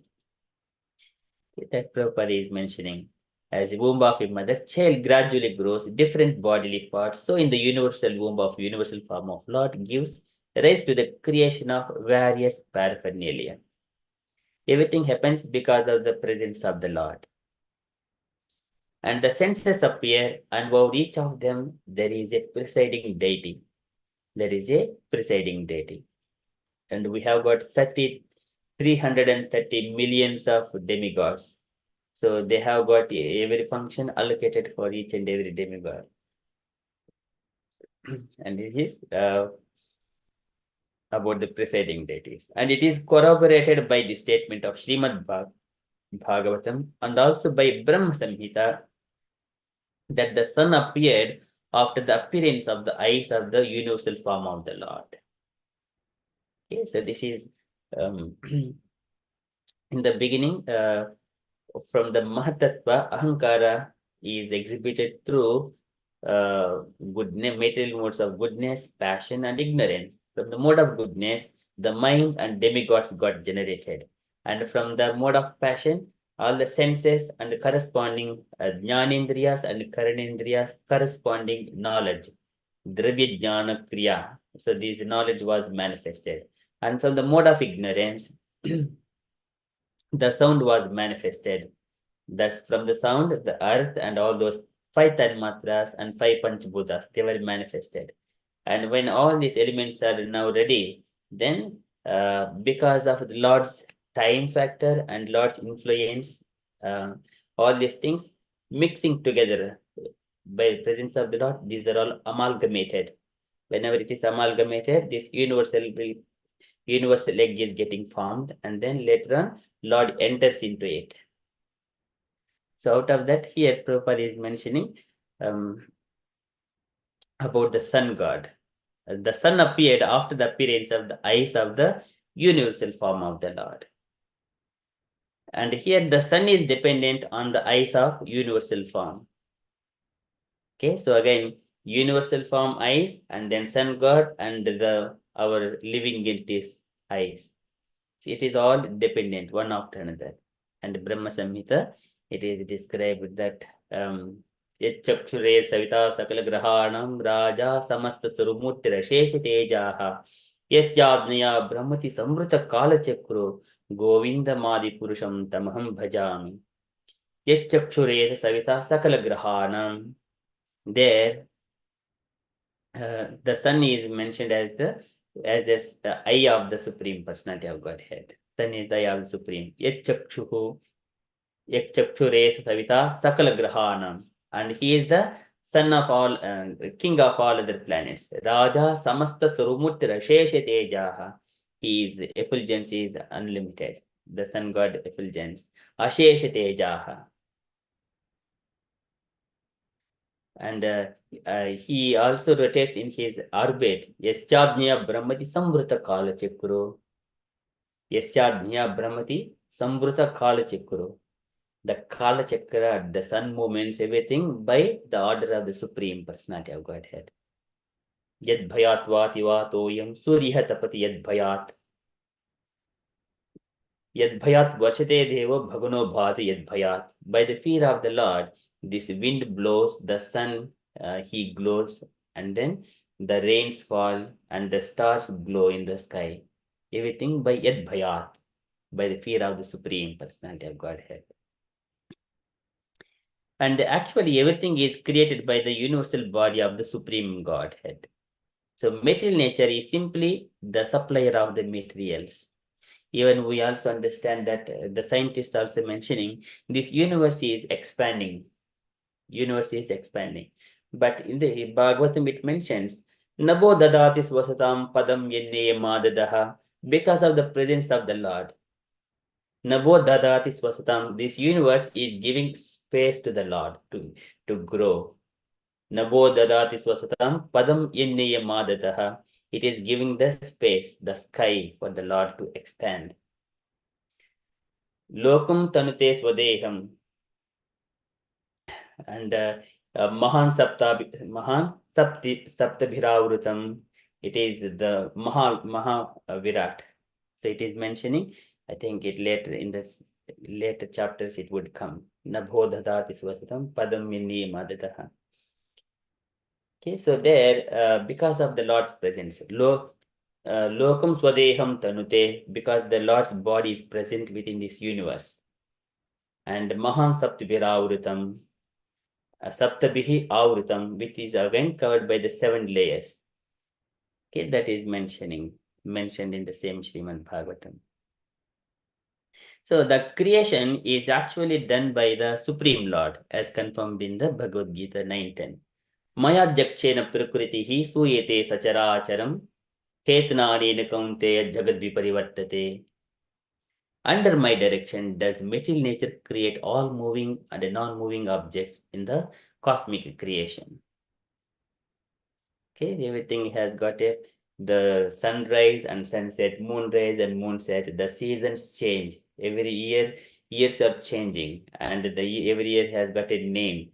That Prabhupada is mentioning. As a womb of a mother, child gradually grows different bodily parts. So in the universal womb of universal form of Lord gives rise to the creation of various paraphernalia. Everything happens because of the presence of the Lord. And the senses appear, and over each of them there is a presiding deity. There is a presiding deity. And we have got 330 millions of demigods. So they have got every function allocated for each and every demigod. And it is about the presiding deities. And it is corroborated by the statement of Srimad Bhagavatam and also by Brahma Samhita, that the sun appeared after the appearance of the eyes of the universal form of the Lord. Okay, so this is in the beginning, from the Mahatattva, Ahankara is exhibited through material modes of goodness, passion, and ignorance. From the mode of goodness, the mind and demigods got generated. And from the mode of passion, all the senses and the corresponding jnanendriyas and karanendriyas, corresponding knowledge, dravya jnana kriya. So this knowledge was manifested. And from the mode of ignorance, the sound was manifested. Thus, from the sound, the earth and all those 5 tanmatras and 5 panchbhutas, they were manifested. And when all these elements are now ready, then because of the Lord's time factor and Lord's influence, all these things mixing together by presence of the Lord, these are all amalgamated. Whenever it is amalgamated, this universal egg is getting formed, and then later on, Lord enters into it. So out of that, here Prabhupada is mentioning about the sun god. The sun appeared after the appearance of the eyes of the universal form of the Lord. And here the sun is dependent on the eyes of universal form. Okay, so again, universal form eyes, and then sun god and our living entities eyes. So it is all dependent one after another. And Brahma Samhita, it is described that Yachakshurē savita sakala grahanam raja samasta surumuttira shesha tejaha yasyadnaya brahmati samvrita kala chakro govinda madi purusham tamaham bhajami. Yachakshureta Savita Sakala Grahanam. There, the sun is mentioned as the eye of the Supreme Personality of Godhead. Sun is the eye of the Supreme. Yachakshuhu Yakchakshureta Savita Sakala Grahanam. And he is the son of all, king of all other planets. Raja Samasta Surumutra Shesha Tejaha. His effulgence is unlimited. The sun god effulgence. Ashesha Tejaha. And he also rotates in his orbit. Yaschadnya Brahmati Samvrta Kala Chakro. Yaschadnya Brahmati Samvrta Kala Chakro. The Kala Chakra, the sun movements, everything by the order of the Supreme Personality of Godhead. Yad Bhayat Vati Vatoyam Surya Tapati Yad Bhayat. Yad Bhayat Vachate Deva Bhagano Bhati Yad Bhayat. By the fear of the Lord, this wind blows, the sun he glows, and then the rains fall and the stars glow in the sky. Everything by Yad Bhayat, by the fear of the Supreme Personality of Godhead. And actually, everything is created by the universal body of the Supreme Godhead. So material nature is simply the supplier of the materials. Even we also understand that the scientists also mentioning this universe is expanding. Universe is expanding. But in the Bhagavatam it mentions, Nabo dadatis vasatam padam yenne madadaha, because of the presence of the Lord. Nabo dadati swasatam. This universe is giving space to the Lord to grow. Nabo dadati swasatam padam yenneya madataha. It is giving the space, the sky for the Lord to expand. Lokum tanute swadeham. And Mahan Saptabhiravrutam. It is the Maha Virat. So it is mentioning, I think it later in the later chapters it would come. Nabhodhadati svasatam padam minni madataha. Okay, so there, because of the Lord's presence, lokam swadeham tanute, because the Lord's body is present within this universe. And Mahan Saptabhiravrutam, Saptabhihi Avrutam, which is again covered by the 7 layers. Okay, that is mentioned in the same Srimad Bhagavatam. So the creation is actually done by the Supreme Lord, as confirmed in the Bhagavad Gita 9:10. Maya jakshena prakritihi suyete sacharacharam hetnanena kaunteya jagad viparivartate. Under my direction does material nature create all moving and non-moving objects in the cosmic creation. Okay, everything has got the sunrise and sunset, moonrise and moonset. The seasons change every year. Years are changing, and every year has got a name.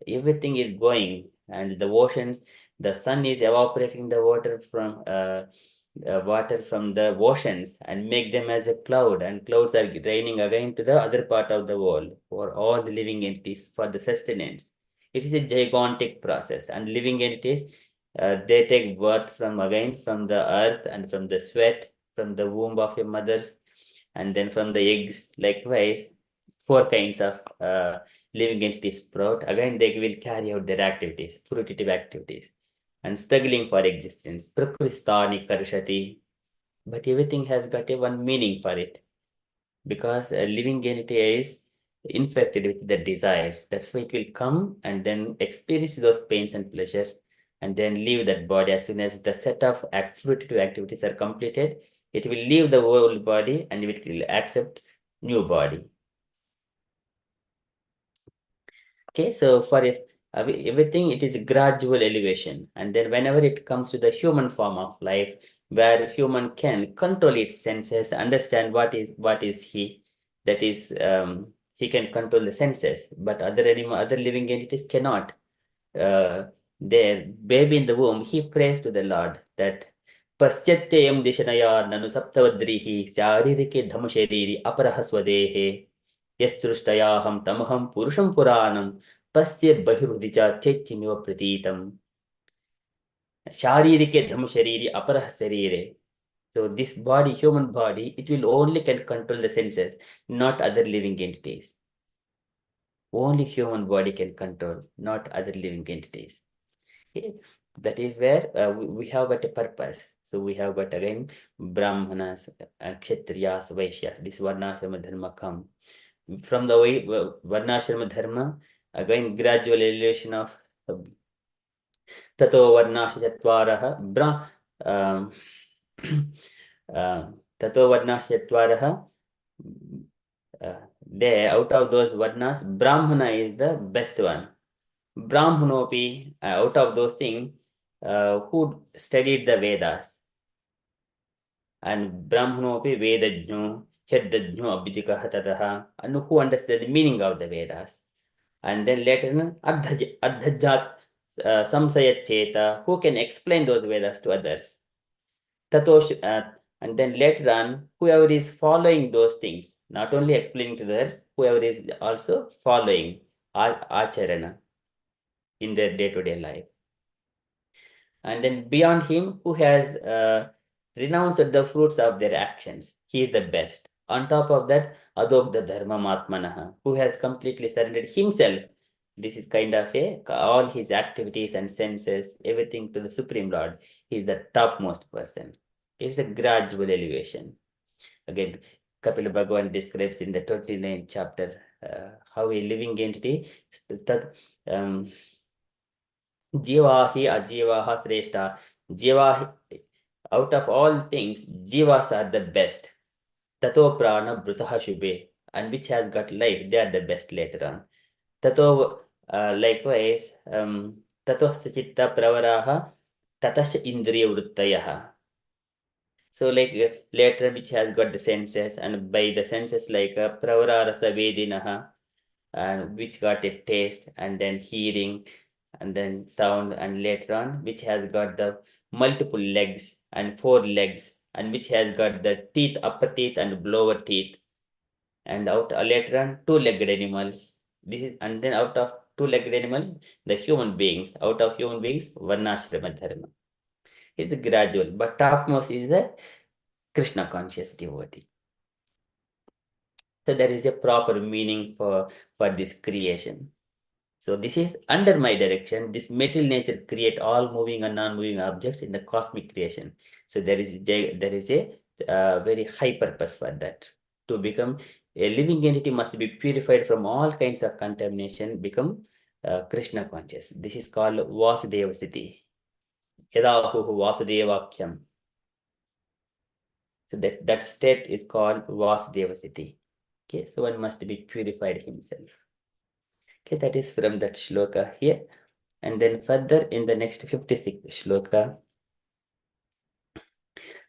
Everything is going, and the oceans. The sun is evaporating the water from the oceans and make them as a cloud, and clouds are raining again to the other part of the world for all the living entities for the sustenance. It is a gigantic process, and living entities, they take birth from the earth and from the sweat, from the womb of your mothers, and then from the eggs. Likewise, 4 kinds of living entities sprout. Again, they will carry out their activities, fruitive activities, and struggling for existence. Prakristani karshati. But everything has got a one meaning for it, because a living entity is infected with the desires. That's why it will come and then experience those pains and pleasures, and then leave that body. As soon as the set of fruitive activities are completed, it will leave the old body and it will accept new body. Okay, so for everything, it is a gradual elevation, and then whenever it comes to the human form of life, where human can control its senses, understand what is he, that is, he can control the senses, but other living entities cannot. Their baby in the womb, he prays to the Lord that Paschatyayam dishanaya nanu saptavadrihi sharirike dhamashariri aparahaswadehe yasturushtayaham tamaham purusham puranam pasya bahirudija chechimiva pratitam sharirike dhamashariri aparahasarire. So this body, human body, it will only can control the senses, not other living entities. only human body can control, not other living entities. Okay? That is where we have got a purpose. So we have got again Brahmanas, Kshatriyas, Vaishyas. This Varnashrama Dharma come. From the way Varnashrama Dharma, again gradual elevation of Tato Varnashachatvarah Tato Varnashachatvarah. There, out of those Varnas, Brahmana is the best one. Brahmanopi, out of those things, who studied the Vedas. And Brahmanopi Vedajno, Hirdajno Abhijikaha Tataha, and who understood the meaning of the Vedas. And then later on, Ardhajat Samsayat Cheta, who can explain those Vedas to others. Tatosh, and then later on, whoever is following those things, not only explaining to others, whoever is also following Acharana in their day-to-day life. And then beyond him, who has renounced the fruits of their actions, he is the best. On top of that, Adogda Dharma Matmanaha, who has completely surrendered himself. This is kind of all his activities and senses, everything to the Supreme Lord. He is the topmost person. It's a gradual elevation. Again, Kapila Bhagavan describes in the 29th chapter how a living entity, Jivahi Ajivaha Sreshta. Jiva, out of all things, Jivas are the best. Tato Prana Brutaha Shubhe, and which has got life, they are the best later on. Tato, likewise, Tato Sachitta Pravaraha, Tatasha Indriya Vrittayaha. So like later which has got the senses, and by the senses like Pravara Rasa Vedinaha, which got a taste, and then hearing, and then sound, and later on which has got the multiple legs and 4 legs, and which has got the teeth, upper teeth and lower teeth, and out later on 2-legged animals. This is, and then out of 2-legged animals, the human beings. Out of human beings, Varnashrama Dharma. It's gradual, but topmost is the Krishna conscious devotee. So there is a proper meaning for this creation. So this is under my direction. This material nature create all moving and non-moving objects in the cosmic creation. So there is a very high purpose for that. To become a living entity must be purified from all kinds of contamination, become Krishna conscious. This is called Vasudeva Siddhi. Yadahu Vasudevakyam. So that state is called Vasudeva Siddhi. Okay, so one must be purified himself. Okay, that is from that shloka here. And then further in the next 56th shloka,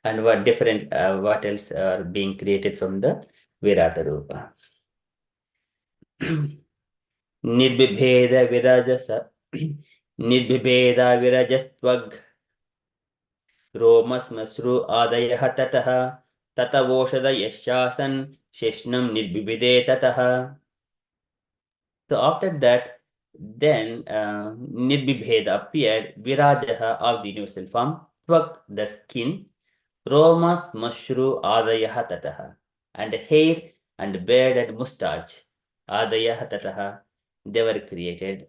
and what different, what else are being created from the Virata Rupa. Nirbibheda Virajasa, Nirbibheda Virajastvag, Romas Masru Adayah Tataha, Tatavoshada Yashasan, Shishnam Nirbibide Tataha. So after that, then Nirbibheda appeared, Virajaha of the universal form, Tvak, the skin, Romas, Mashru, Adayaha Tataha, and hair and beard and mustache, Adayaha Tataha, they were created.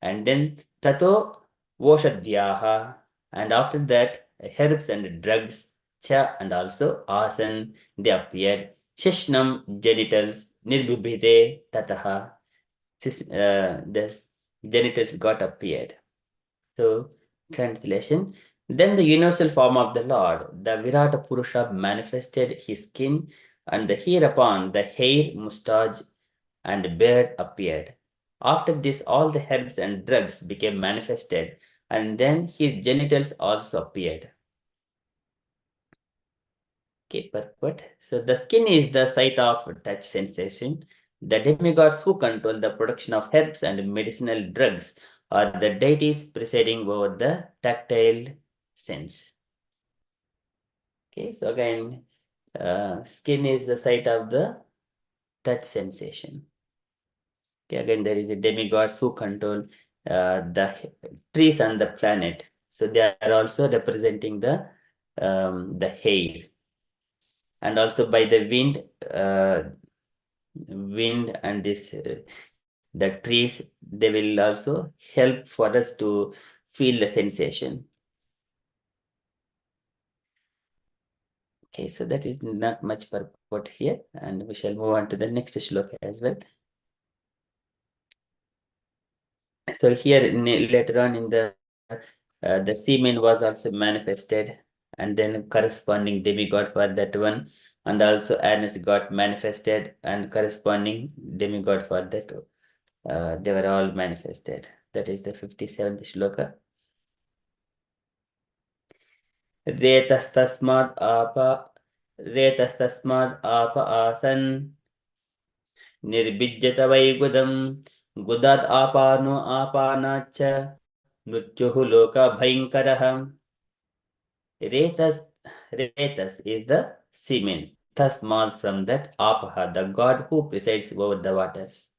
And then Tato Voshadhyaha, and after that, herbs and drugs, Cha and also Asan, they appeared. Shishnam, genitals, Nirbibhide Tataha, the genitals got appeared. So, translation. Then the universal form of the Lord, the Virata Purusha, manifested his skin, and hereupon the hair, mustache, and beard appeared. After this, all the herbs and drugs became manifested, and then his genitals also appeared. Okay, perfect. So the skin is the site of touch sensation. The demigods who control the production of herbs and medicinal drugs are the deities presiding over the tactile sense. Okay, so again, skin is the site of the touch sensation. Okay, again, there is a demigods who control the trees and the planet. So they are also representing the hair. And also by the wind and this the trees, they will also help for us to feel the sensation. Okay, so that is not much purport here, and we shall move on to the next shloka as well. So here later on in the semen was also manifested, and then corresponding demigod for that one, and also Anus got manifested, and corresponding demigod for that. They were all manifested. That is the 57th shloka. Retastasmad apa asan nirbijjata vaigudam gudad apano apanacha mrityuhu loka bhayankarah. Retas is the semen. Tasmad, from that, apaha, the god who presides over the waters,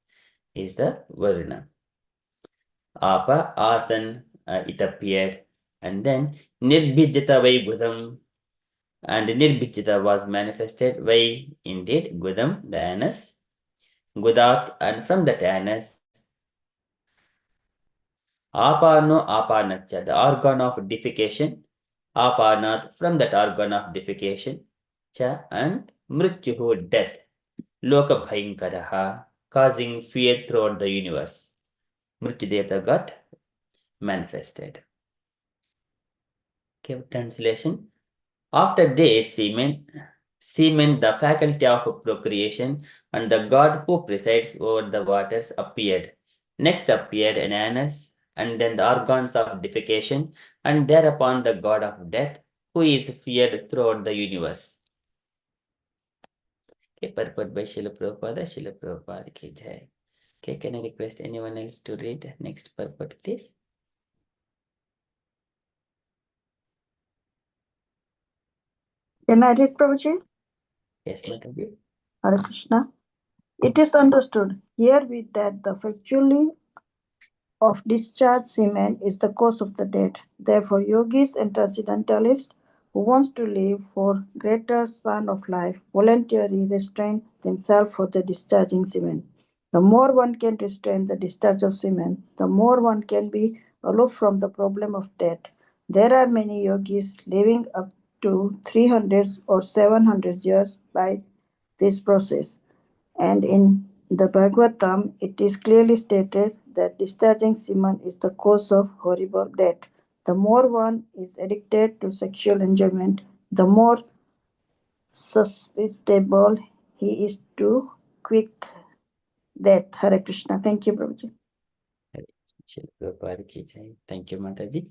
is the Varuna. Apa, asan, it appeared. And then Nirbhijata vai Gudam. And Nirbhijata was manifested. Vai, indeed, Gudam, the anus. Gudat, and from that anus. Apano apanacha, the organ of defecation. Apanat, from that organ of defecation. Cha, and Mrityuhu, death. Loka bhayankaraha, causing fear throughout the universe. Mrityudevata got manifested. Okay, translation. After this, semen, the faculty of procreation, and the god who presides over the waters appeared. Next appeared an anus, and then the organs of defecation, and thereupon the god of death, who is feared throughout the universe. Okay, purport by Srila Prabhupada ki jai. Okay, can I request anyone else to read next purport, please? Can I read, Prabhuji? Yes, Mataji. Hare Krishna. It is understood herewith that the factually of discharged semen is the cause of the death. Therefore, yogis and transcendentalists who wants to live for greater span of life voluntarily restrain themselves for the discharging semen. The more one can restrain the discharge of semen, the more one can be aloof from the problem of death. There are many yogis living up to 300 or 700 years by this process. And in the Bhagavatam, it is clearly stated that discharging semen is the cause of horrible death. The more one is addicted to sexual enjoyment, the more susceptible he is to quick death. Hare Krishna. Thank you, Prabhuji. Thank you, Mataji.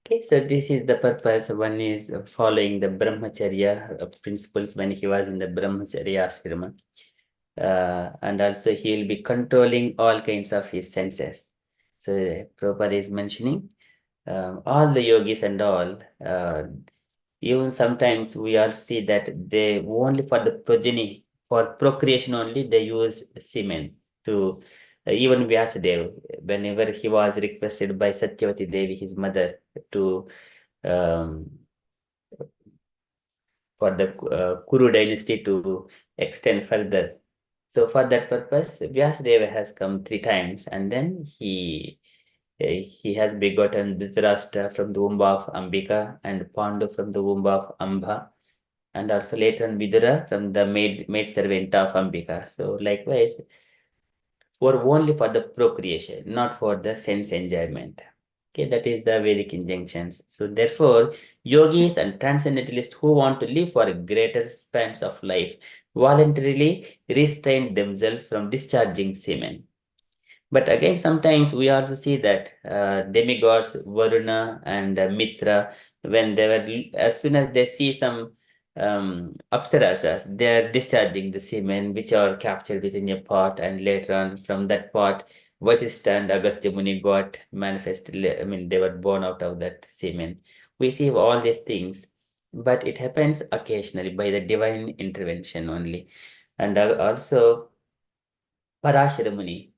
Okay, so this is the purpose. One is following the Brahmacharya principles when he was in the Brahmacharya ashrama. And also he will be controlling all kinds of his senses. So Prabhupada is mentioning all the yogis and all, even sometimes we all see that they only for the progeny, for procreation only, they use semen to, even Vyasadeva, whenever he was requested by Satyavati Devi, his mother, to for the Kuru dynasty to extend further. So for that purpose, Vyasadeva has come 3 times, and then he has begotten Dhritarashtra from the womb of Ambika, and Pandu from the womb of Amba, and also later on Vidura from the maid servant of Ambika. So likewise, only for the procreation, not for the sense enjoyment. Okay, that is the Vedic injunctions. So therefore, yogis and transcendentalists who want to live for greater spans of life voluntarily restrain themselves from discharging semen. But again, sometimes we also see that demigods, Varuna and Mitra, when they were, as soon as they see some apsarasas, they are discharging the semen which are captured within a pot, and later on from that pot, Vasishtha and Agastya Muni got manifested. I mean, they were born out of that semen. We see all these things, but it happens occasionally by the divine intervention only. And also Parashara Muni,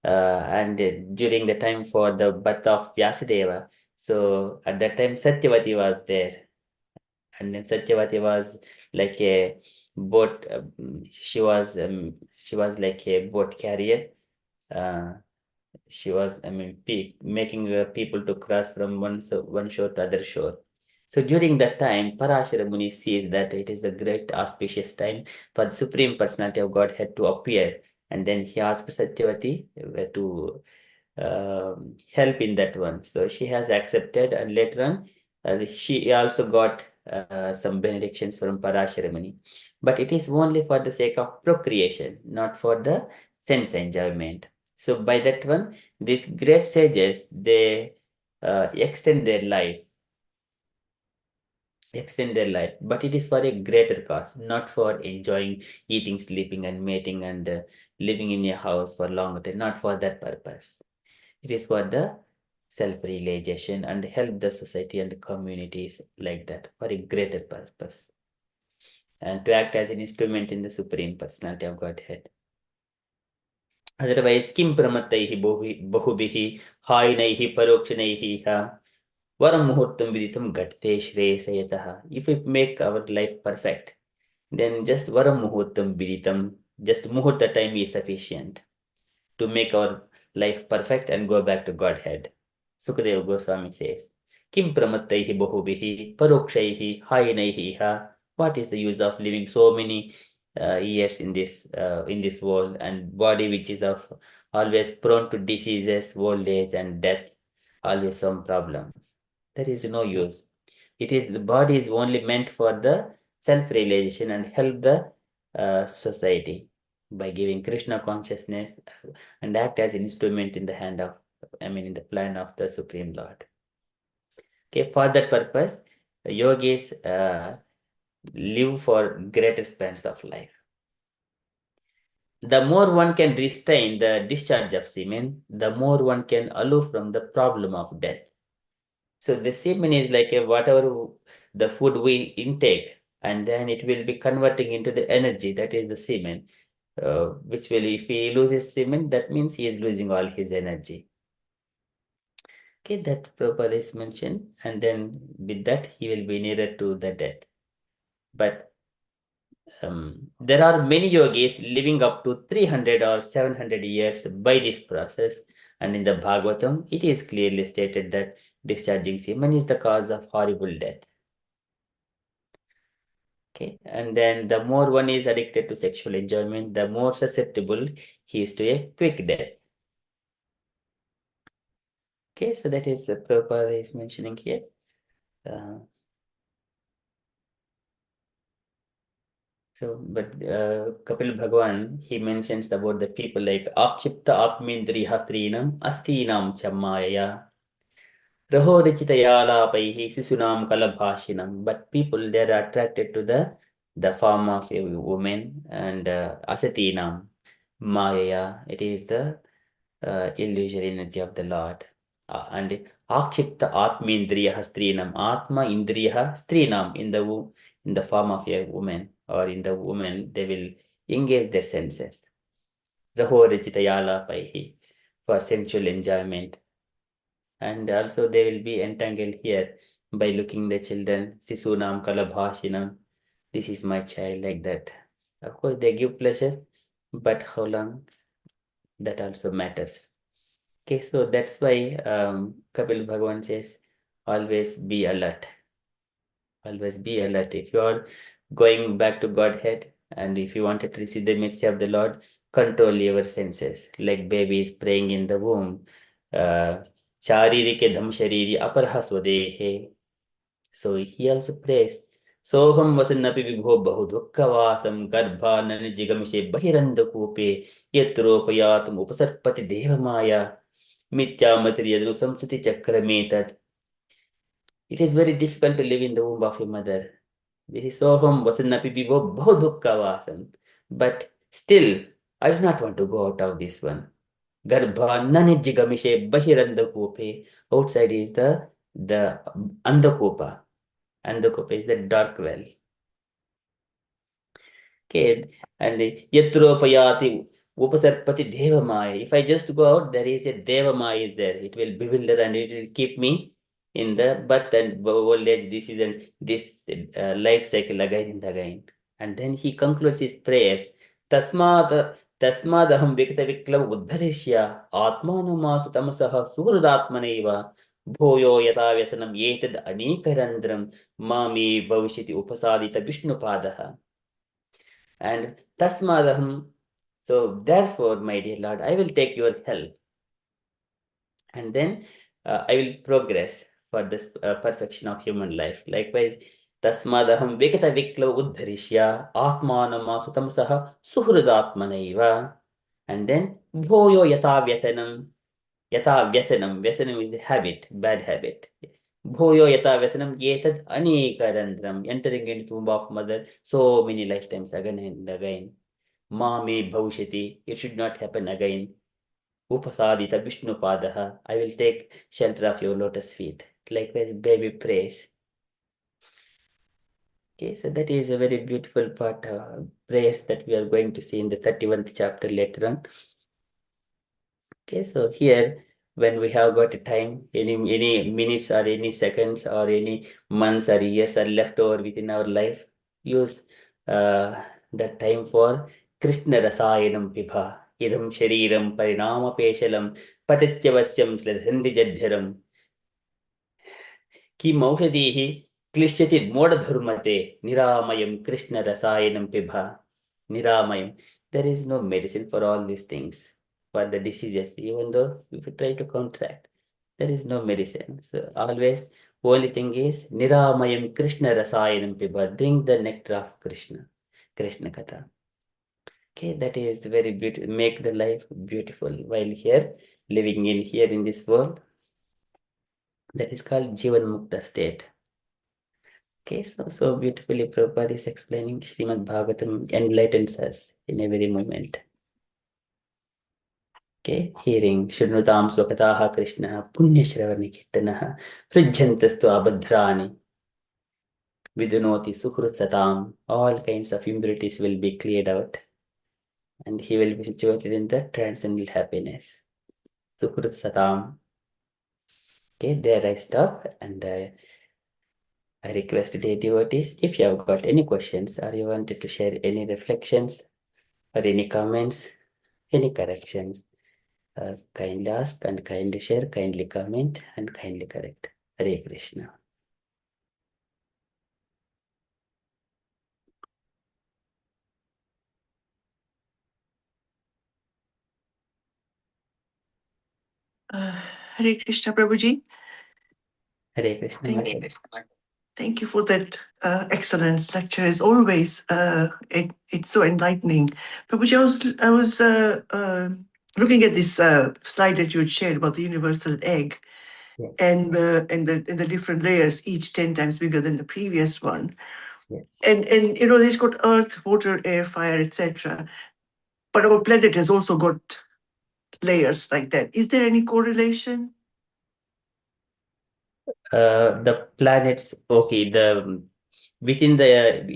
and during the time for the birth of Vyasadeva, so at that time Satyavati was there, And then Satyavati was like a boat. She was like a boat carrier. She was, making people to cross from one shore to other shore. So during that time, Parashara Muni sees that it is a great auspicious time for the Supreme Personality of Godhead to appear. And then he asked Satyavati to help in that one. So she has accepted, and later on, she also got some benedictions from Parashara Muni. But it is only for the sake of procreation, not for the sense enjoyment. So by that one, these great sages, they extend their life, but it is for a greater cause, not for enjoying eating, sleeping, and mating, and living in a house for long time, not for that purpose. It is for the self-realization and help the society and communities like that for a greater purpose, and to act as an instrument in the Supreme Personality of Godhead. Otherwise, kim pramattaihi bahubihi hainaihi parokshanaih varam muhurtam viditam gatte shreyasayataha. If we make our life perfect, then just varam muhurtam viditam, just muhurta time is sufficient to make our life perfect and go back to Godhead. Sukadeva Goswami says, Kim pramattaihi bahubihi parokshaihi hainaihi ha. What is the use of living so many years in this world, and body which is of always prone to diseases, old age, and death, always some problems. There is no use. The body is only meant for the self-realization and help the society by giving Krishna consciousness and act as an instrument in the hand of, in the plan of the Supreme Lord. Okay, for that purpose, the yogis live for greater spans of life. The more one can restrain the discharge of semen, the more one can aloof from the problem of death. So the semen is like whatever the food we intake, and then it will be converting into the energy, that is the semen, which will, if he loses semen, that means he is losing all his energy. Okay, that Prabhupada is mentioned, and then with that he will be nearer to the death. But there are many yogis living up to 300 or 700 years by this process, and in the Bhagavatam, it is clearly stated that discharging semen is the cause of horrible death. Okay, and then the more one is addicted to sexual enjoyment, the more susceptible he is to a quick death. Okay, so that is the Prabhupada is mentioning here. But Kapil Bhagwan, he mentions about the people like Akshipta Atmindriha Strinam Astinam Chamaya Rahodachitayalapaihi Sisunam Kalabhashinam. But people, they are attracted to the form of a woman, and Asatinam Maya, it is the illusory energy of the Lord. And Akshipta Atmindriya Strinam, Atma Indriya Strinam, in the form of a woman, or in the woman, they will engage their senses. Rahodachitayala Paihi, for sensual enjoyment. And also they will be entangled here by looking the children, Sisunam Kalabhashinam, this is my child, like that. Of course, they give pleasure, but how long, that also matters. Okay, so that's why Kapil Bhagwan says, always be alert. Always be alert. If you are going back to Godhead, and if you wanted to receive the mercy of the Lord, control your senses. Like babies praying in the womb. Sharirike dham shariri aparha swadehe. So he also prays. Soham vasannapi vibho bahudukavasam garbhanani jigamishe bahirandakupe yatropayatm upasarpati devamaya mitya materiyadru samsuti chakrametat. It is very difficult to live in the womb of a mother. This is soham vasannapi vibho bahudukavasam. But still, I do not want to go out of this one. Garbhanani jigamishe bahirandakupe. Outside is the andakupa. Andakupa is the dark well. Okay, and yatropayati upasarpati devamaya. If I just go out, there is a devamaya is there. It will bewilder and it will keep me in the birth and old age. This is this life cycle again and again. And then he concludes his prayers. Tasmadaham vikta viklav uddharishya atmanamasu tamasaha suhrudatmaneva bhoyo yata vyasanam yetad anekarandram mami bhavishyati upasadita vishnupadaha. And tasmadaham, so therefore, my dear Lord, I will take your help. And then I will progress for this perfection of human life. Likewise, tasmadaham vikata vikla uddharishya atmanamasu tamasaha suhrudatmaneva. And then bhoyo yata vyasanam. Yata vyasanam. Vyasanam is the habit, bad habit. Bhoyo yata vyasanam yetad anekarandram. Entering into the womb of mother so many lifetimes again and again. Mami bhavishyati. It should not happen again. Upasadita Vishnupadaha. I will take shelter of your lotus feet. Likewise, baby prays. Okay, so that is a very beautiful part, prayers that we are going to see in the 31st chapter later on. Okay, so here, when we have got a time, any minutes or any seconds or any months or years are left over within our life, use that time for Krishna Rasayanam Pibha. Idam Shariram Parinama Peshalam Patithyavasyam Sladhandijadharam Ki Mauhadihi Klishyatit Modadhurmate Niramayam Krishna Rasayanam Pibha. Niramayam. There is no medicine for all these things, for the diseases, even though if you try to contract, there is no medicine. So always, only thing is Niramayam Krishna Rasayanam Pibha. Drink the nectar of Krishna. Krishna Katha. Okay, that is very beautiful. Make the life beautiful while here, living in here in this world. That is called Jivan Mukta state. Okay, so beautifully Prabhupada is explaining. Srimad Bhagavatam enlightens us in every moment. Okay, hearing Shrunutam Swakataha Krishna Punya Shravani Kirtanaha Prajjantastu Abhadrani Vidunoti Sukrutsatam. All kinds of impurities will be cleared out, and he will be situated in the transcendental happiness. Sukrut Satam. Okay, there I stop, and I request the devotees, if you have got any questions or you wanted to share any reflections or any comments, any corrections, kindly ask and kindly share, kindly comment and kindly correct. Hare Krishna. Hare Krishna, Prabhuji. Hare Krishna. Thank you for that excellent lecture. As always, it's so enlightening. Prabhuji, I was looking at this slide that you had shared about the universal egg, Yeah. and the different layers, each 10 times bigger than the previous one. Yeah. And you know, it's got earth, water, air, fire, etc. But our planet has also got layers like that. Is there any correlation? The planets, okay, within the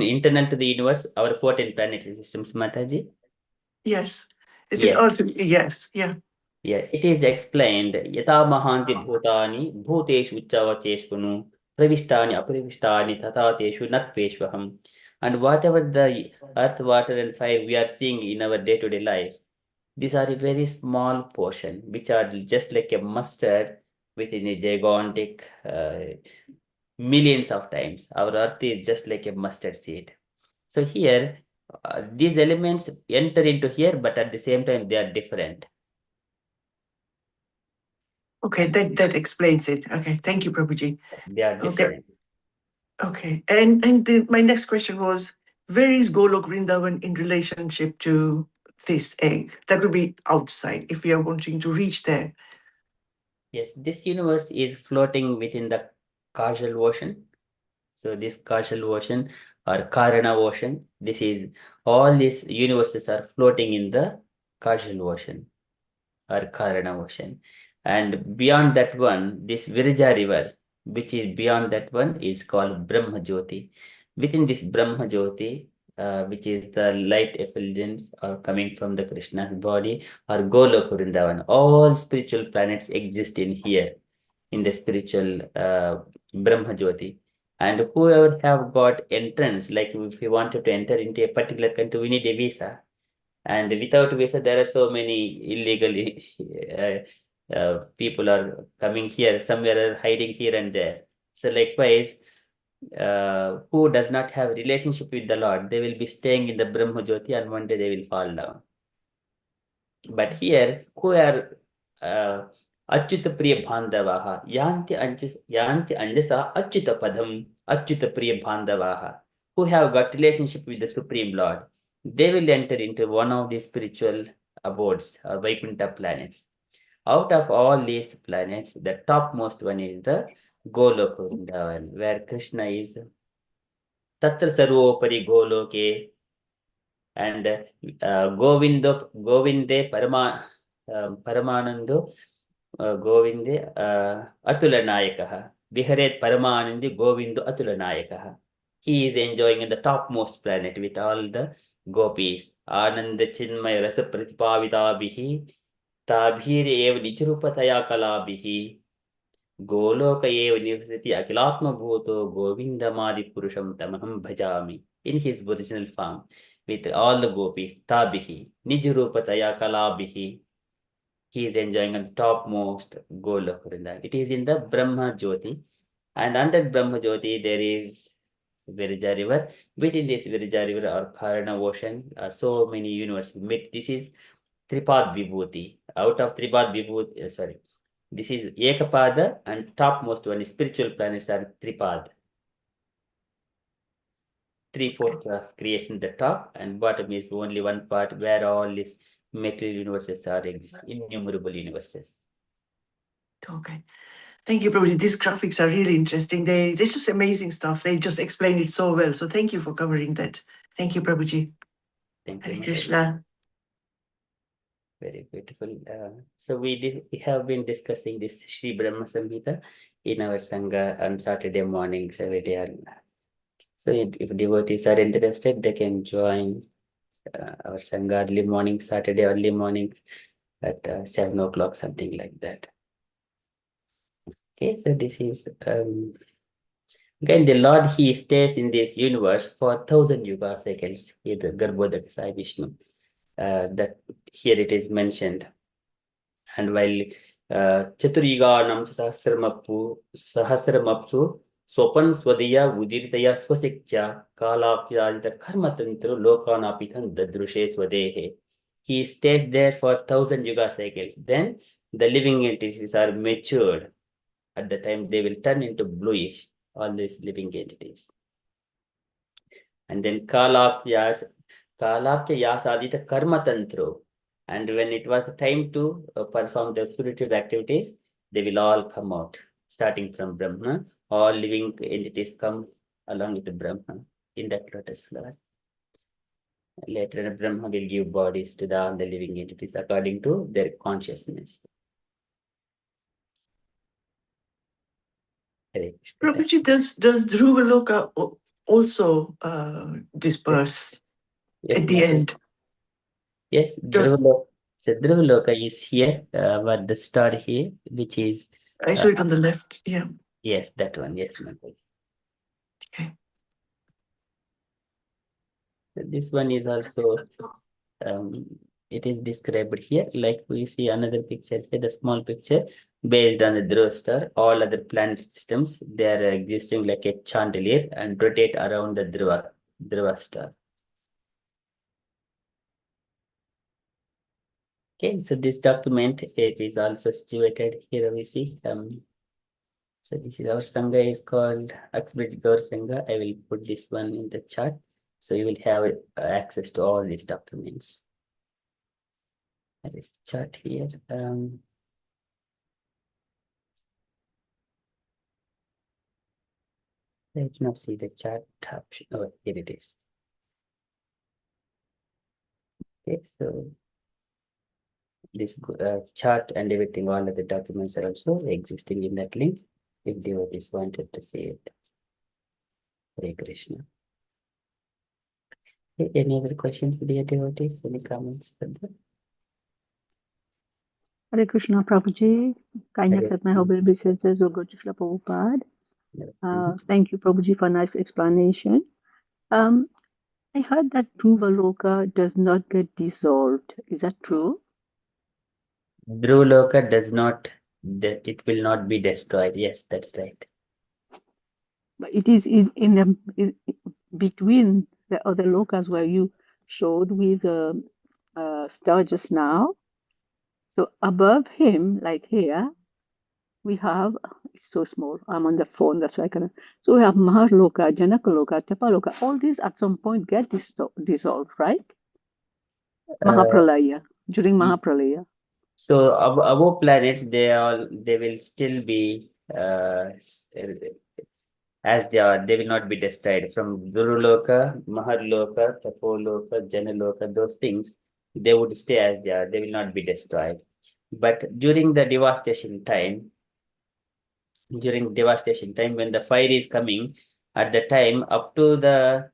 internal to the universe, our 14 planetary systems, Mataji. Yes. Is Yes. it Earth? Yes. Yeah. Yeah, it is explained. Yata mahanti bhutani bhuteshu uccavacheshvanu pravishtani apravishtani tatateshu natveshvaham. And whatever the earth, water and fire we are seeing in our day-to-day life, these are a very small portion, which are just like a mustard within a gigantic millions of times. Our earth is just like a mustard seed. So here, these elements enter into here, but at the same time, they are different. Okay, that explains it. Okay, thank you, Prabhuji. They are different. Okay, and my next question was, where is Golok Vrindavan in relationship to this egg? That would be outside if we are wanting to reach there. Yes, this universe is floating within the causal ocean. So this causal ocean or Karana ocean, this is all these universes are floating in the causal ocean or Karana ocean. And beyond that one, this Virja river, which is beyond that one, is called Brahma Jyoti. Within this Brahma Jyoti, which is the light effulgence coming from the Krishna's body, or Golok Vrindavan, all spiritual planets exist in here. in the spiritual Brahma Jyoti. And whoever have got entrance, like if we wanted to enter into a particular country, we need a visa. And without visa, there are so many illegally people are coming here, somewhere are hiding here and there. So likewise, who does not have relationship with the Lord, they will be staying in the Brahma Jyoti and one day they will fall down. But here, who are Achyuta Priya Bandhavaha, Yanti Andasa Achyuta Padam, Achyuta Priya Bandhavaha, who have got relationship with the Supreme Lord, they will enter into one of the spiritual abodes or Vaikuntha planets. Out of all these planets, the topmost one is the Goloka Vrindavan, where Krishna is Tatra Sarvopari Goloke, and Govinde Paramanando Govinde Atulanayakaha. Viharet Paramanandi Govindo Atulanayakaha. He is enjoying in the topmost planet with all the gopis. Ananda Chinmay Rasa Pratipavitabihi Tabhir Ev Nichurupataya Kalabihi Goloka Ev Nivasati Akilatma Bhuto Govindamadi Purusham Tamaham Bhajami. In his original form, with all the gopis, Tabihi, Nijurupataya Kalabihi, he is enjoying on the topmost Goloka Vrindavan. It is in the Brahma Jyoti, and under Brahma Jyoti there is Virja river. Within this Virja river or Karana ocean are so many universes. This is Tripad Vibhuti. Out of Tripad Vibhuti, this is Ekapada, and topmost one is spiritual planets are Tripad. 3/4 of creation at the top, and bottom is only one part where all these material universes are existing, innumerable universes. Okay. Thank you, Prabhuji. These graphics are really interesting. This is amazing stuff. They just explain it so well. So thank you for covering that. Thank you, Prabhuji. Thank you, Hare Mataji. Krishna. Very beautiful. So we have been discussing this Sri Brahma Samhita in our Sangha on Saturday mornings every day. So if devotees are interested, they can join our Sangha early morning, Saturday early mornings at 7 o'clock, something like that. Okay, so this is again the Lord, he stays in this universe for 1,000 yuga cycles. Here the Garbhodaka Sai Vishnu, that here it is mentioned. And while Chaturyuganam Sahasramapsu Sopan Swadaya Udiritaya Swasikya Kalapya the Karmatantru Lokanapitan Dadrushe Swadehe. He stays there for 1,000 yuga cycles. Then the living entities are matured. At the time they will turn into bluish, all these living entities. And then Kalapya Yasadita Karma Tantru. And when it was time to perform the punitive activities, they will all come out, starting from Brahma. All living entities come along with the Brahma in that lotus flower. Later, Brahma will give bodies to the living entities according to their consciousness. Prabhuji, does Dhruvaloka also disperse at the end? Yes, Dhruvaloka. So Dhruvaloka is here, but the star here, which is... I saw it on the left, yeah. Yes, that one, yes. Okay. So this one is also, it is described here, like we see another picture here, the small picture, based on the Dhruva star. All other planet systems, they are existing like a chandelier and rotate around the Dhruva star. Okay, so this document, it is also situated here, we see. So this is our Sangha is called Uxbridge Gaur Sangha. I will put this one in the chat. So you will have access to all these documents. There is chart here. I cannot see the chart option. Oh, here it is. Okay, so this chart and everything, all of the documents are also existing in that link if devotees wanted to see it. Hare Krishna. Okay, any other questions, dear devotees? Any comments for that? Hare Krishna, Prabhuji. Kindly Hare accept my humble obeisances, O God, Srila Prabhupada. Thank you, Prabhuji, for nice explanation. I heard that Dhruva does not get dissolved. Is that true? Dhruva does not, it will not be destroyed. Yes, that's right. But it is in between the other lokas where you showed with star just now. So above him, like here, we have, it's so small, I'm on the phone, that's why I cannot. So we have Maharloka, Janakaloka, Tapaloka, all these at some point get dissolved, right? Mahapralaya, during Mahapralaya. So above planets, they will still be as they are. They will not be destroyed. From Dhruloka, Maharloka, Tapoloka, Janaloka, those things, they would stay as they are. They will not be destroyed. But during the devastation time, when the fire is coming, at the time up to the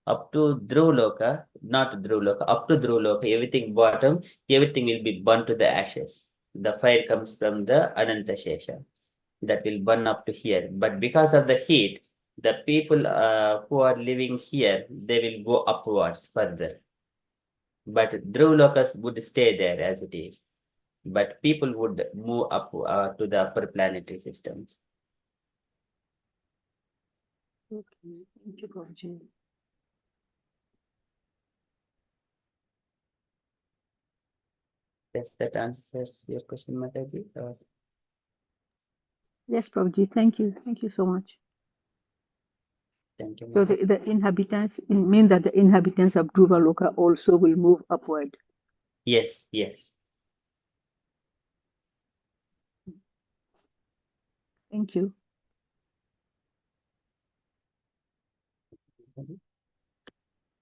up to Dhruloka, not Dhruloka, up to Dhruloka, everything bottom, everything will be burnt to the ashes. The fire comes from the Ananta Shesha. That will burn up to here. But because of the heat, the people who are living here, they will go upwards further. But Dhrulokas would stay there as it is. But people would move up to the upper planetary systems. Okay, thank you, Prabhuji. Does that answers your question, Mataji? Yes, Prabhuji, thank you. Thank you so much. Thank you, So Mataji. the inhabitants, it means that the inhabitants of Dhruva Loka also will move upward. Yes, yes. Thank you.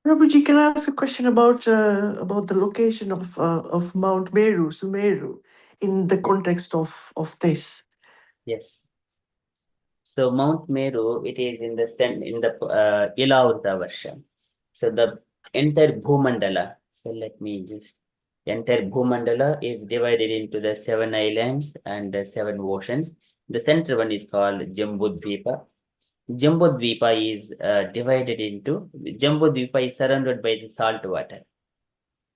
Prabhuji, can I ask a question about the location of Mount Meru, Sumeru, in the context of this? Yes. So Mount Meru, it is in the Ilavrita Varsha. So the entire Bhumandala. So let me just entire Bhumandala is divided into the 7 islands and the 7 oceans. The center one is called Jambudvipa. Jambudvipa is Jambudvipa is surrounded by the salt water.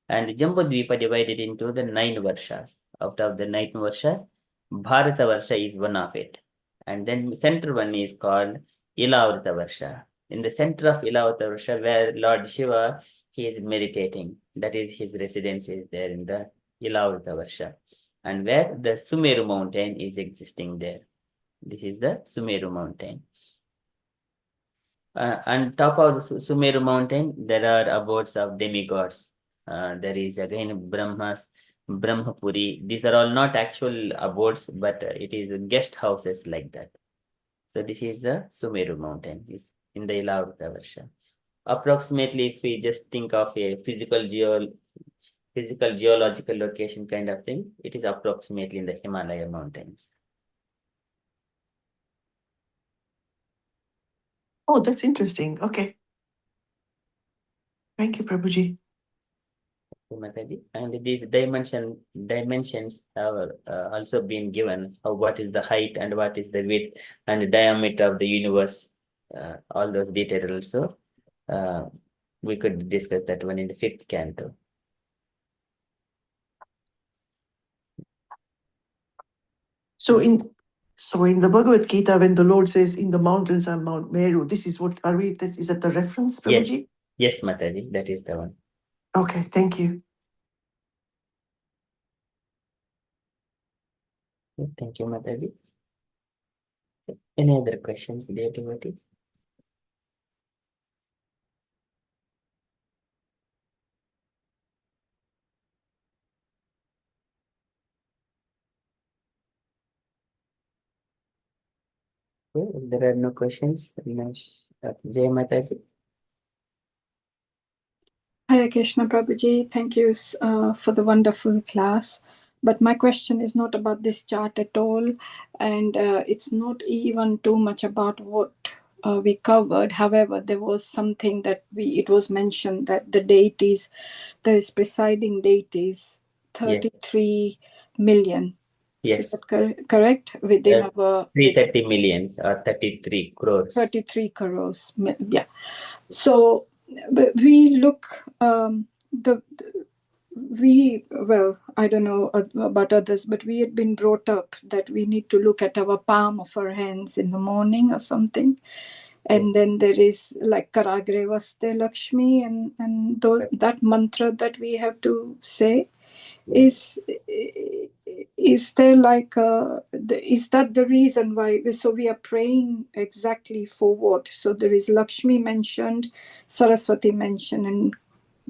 And Jambudvipa divided into the 9 Varshas. Out of the 9 Varshas, Bharata Varsha is one of it. And then center one is called Ilavrita Varsha. In the center of Ilavrita Varsha, where Lord Shiva, he is meditating. That is his residence is there in the Ilavrita Varsha. And where the Sumeru mountain is existing there. This is the Sumeru mountain. On top of the Sumeru mountain, there are abodes of demigods. There is again Brahmapuri. These are all not actual abodes, but it is guest houses like that. So this is the Sumeru mountain, is in the Ilavrita Varsha. Approximately, if we just think of a physical geological location kind of thing, it is approximately in the Himalaya mountains. Oh, that's interesting. Okay. Thank you, Prabhuji. And these dimensions have also been given. What is the height and what is the width and the diameter of the universe? All those details also. We could discuss that one in the 5th canto. So in the Bhagavad Gita, when the Lord says, "In the mountains are Mount Meru," this is what are we? Is that the reference, Prabhuji? Yes, Mataji, that is the one. Okay, thank you. Thank you, Mataji. Any other questions, dear devotees? Okay, if there are no questions, Jai Mataji. Hare Krishna Prabhuji, thank you for the wonderful class. But my question is not about this chart at all, and it's not even too much about what we covered. However, there was something that it was mentioned that the deities, there is presiding deities, 33 million. Yes. Is that correct? Within our 330 millions or 33 crores. 33 crores. Yeah. So we look well, I don't know about others, but we had been brought up that we need to look at our palm of our hands in the morning or something. And then there is like Karagre Vaste Lakshmi and that mantra that we have to say. Is there like is that the reason why? So we are praying exactly for what? So there is Lakshmi mentioned, Saraswati mentioned, and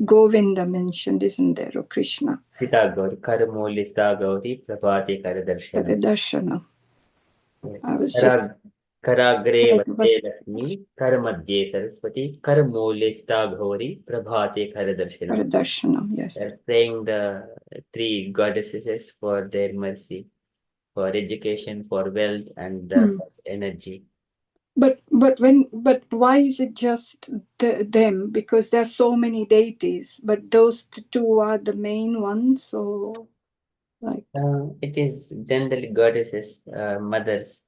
Govinda mentioned, isn't there? Or Krishna. Sita Gauri, Karamoli Sita Gauri, Prabhati Karadarshana. Darshana. I was just Karagre like, Vaste Lakshmi, Karamadye Saraswati, Karamoli Sita Gauri, Prabhati Karadarshana. Darshana, yes. They're praying the three goddesses for their mercy, for education, for wealth, and energy. But why is it just them? Because there are so many deities, but those two are the main ones. So, like, it is generally goddesses, mothers.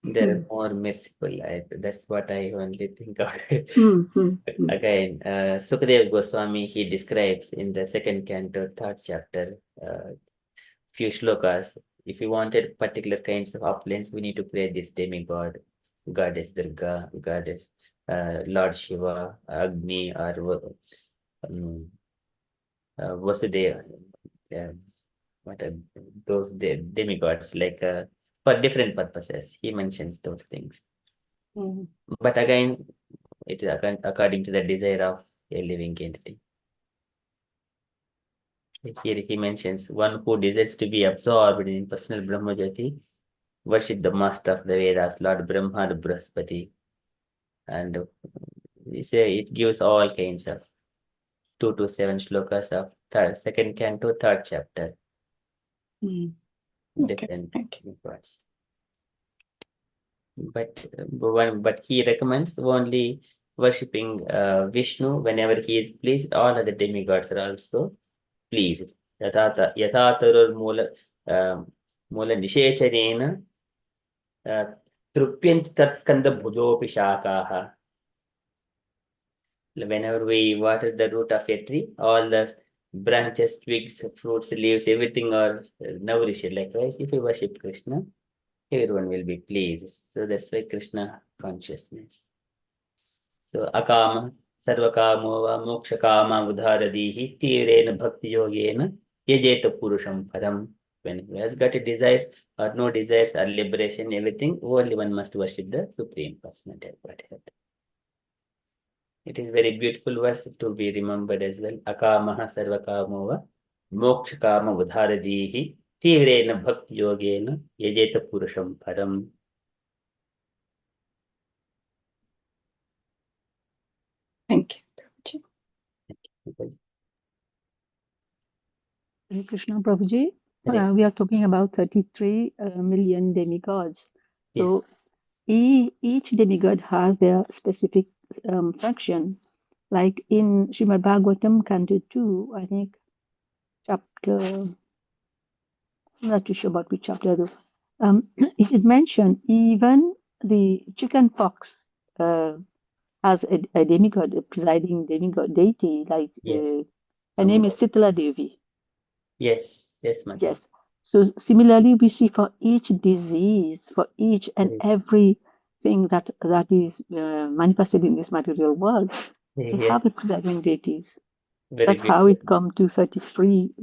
They're more merciful. That's what I only think of. Again, Sukadev Goswami, he describes in the second canto, third chapter, few shlokas. If you wanted particular kinds of uplands, we need to pray this demigod, goddess Durga, goddess Lord Shiva, Agni, or Vasudeva. What are those demigods, like for different purposes. He mentions those things. But again, it is according to the desire of a living entity. Here he mentions one who desires to be absorbed in personal Brahmajyoti, worship the master of the Vedas, Lord Brahma, the Brahaspati. And we say it gives all kinds of 2 to 7 shlokas of second canto, third chapter. Different words. But he recommends only worshipping Vishnu whenever he is pleased. All other demigods are also pleased. Yathatarur mula nishechanena trupyanti tat skanda bhujopi shakaha. Whenever we water the root of a tree, all the branches, twigs, fruits, leaves, everything are nourished. Likewise, if you worship Krishna, everyone will be pleased. So that's why Krishna consciousness. So akama, sarvakamo va mokshakama udharadihi tivrena bhakti yogena yajeta purusham param. When he has got a desires or no desires or liberation, everything, only one must worship the Supreme Personality of Godhead. It is very beautiful verse to be remembered as well. Akamaha sarvakamo va mokshakama udharadihi tivrena bhakti yogena yajeta purusham param. Thank you. Hare Krishna, Prabhuji. We are talking about 33 million demigods. So each demigod has their specific function. Like in Srimad Bhagavatam, Canto 2, I think, chapter, I'm not too sure about which chapter though. It is mentioned even the chicken pox has a demigod, a presiding demigod deity, like her name is Sitala Devi. Yes, Mother. Yes. So similarly, we see for each disease, for each and every thing that is manifested in this material world, they have a presiding deities. That's how it come to 33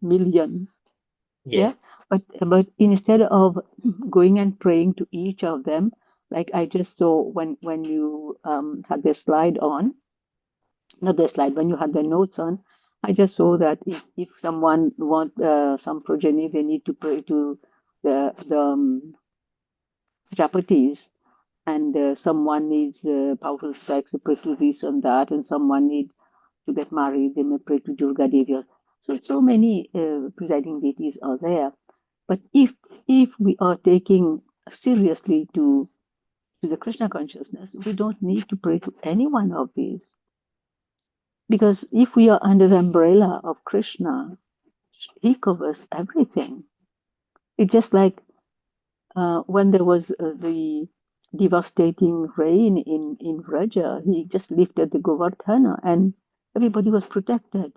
million. Yes. Yeah. But instead of going and praying to each of them, like I just saw when you had the slide on, not the slide, when you had the notes on, I just saw that if someone want some progeny, they need to pray to the Japatis, and someone needs powerful sex, they pray to this and that, and someone need to get married, they may pray to Durga Devi. So many presiding deities are there. But if we are taking seriously to to the Krishna consciousness, we don't need to pray to any one of these. Because if we are under the umbrella of Krishna, he covers everything. It's just like when there was the devastating rain in Vraja, he just lifted the Govardhana and everybody was protected.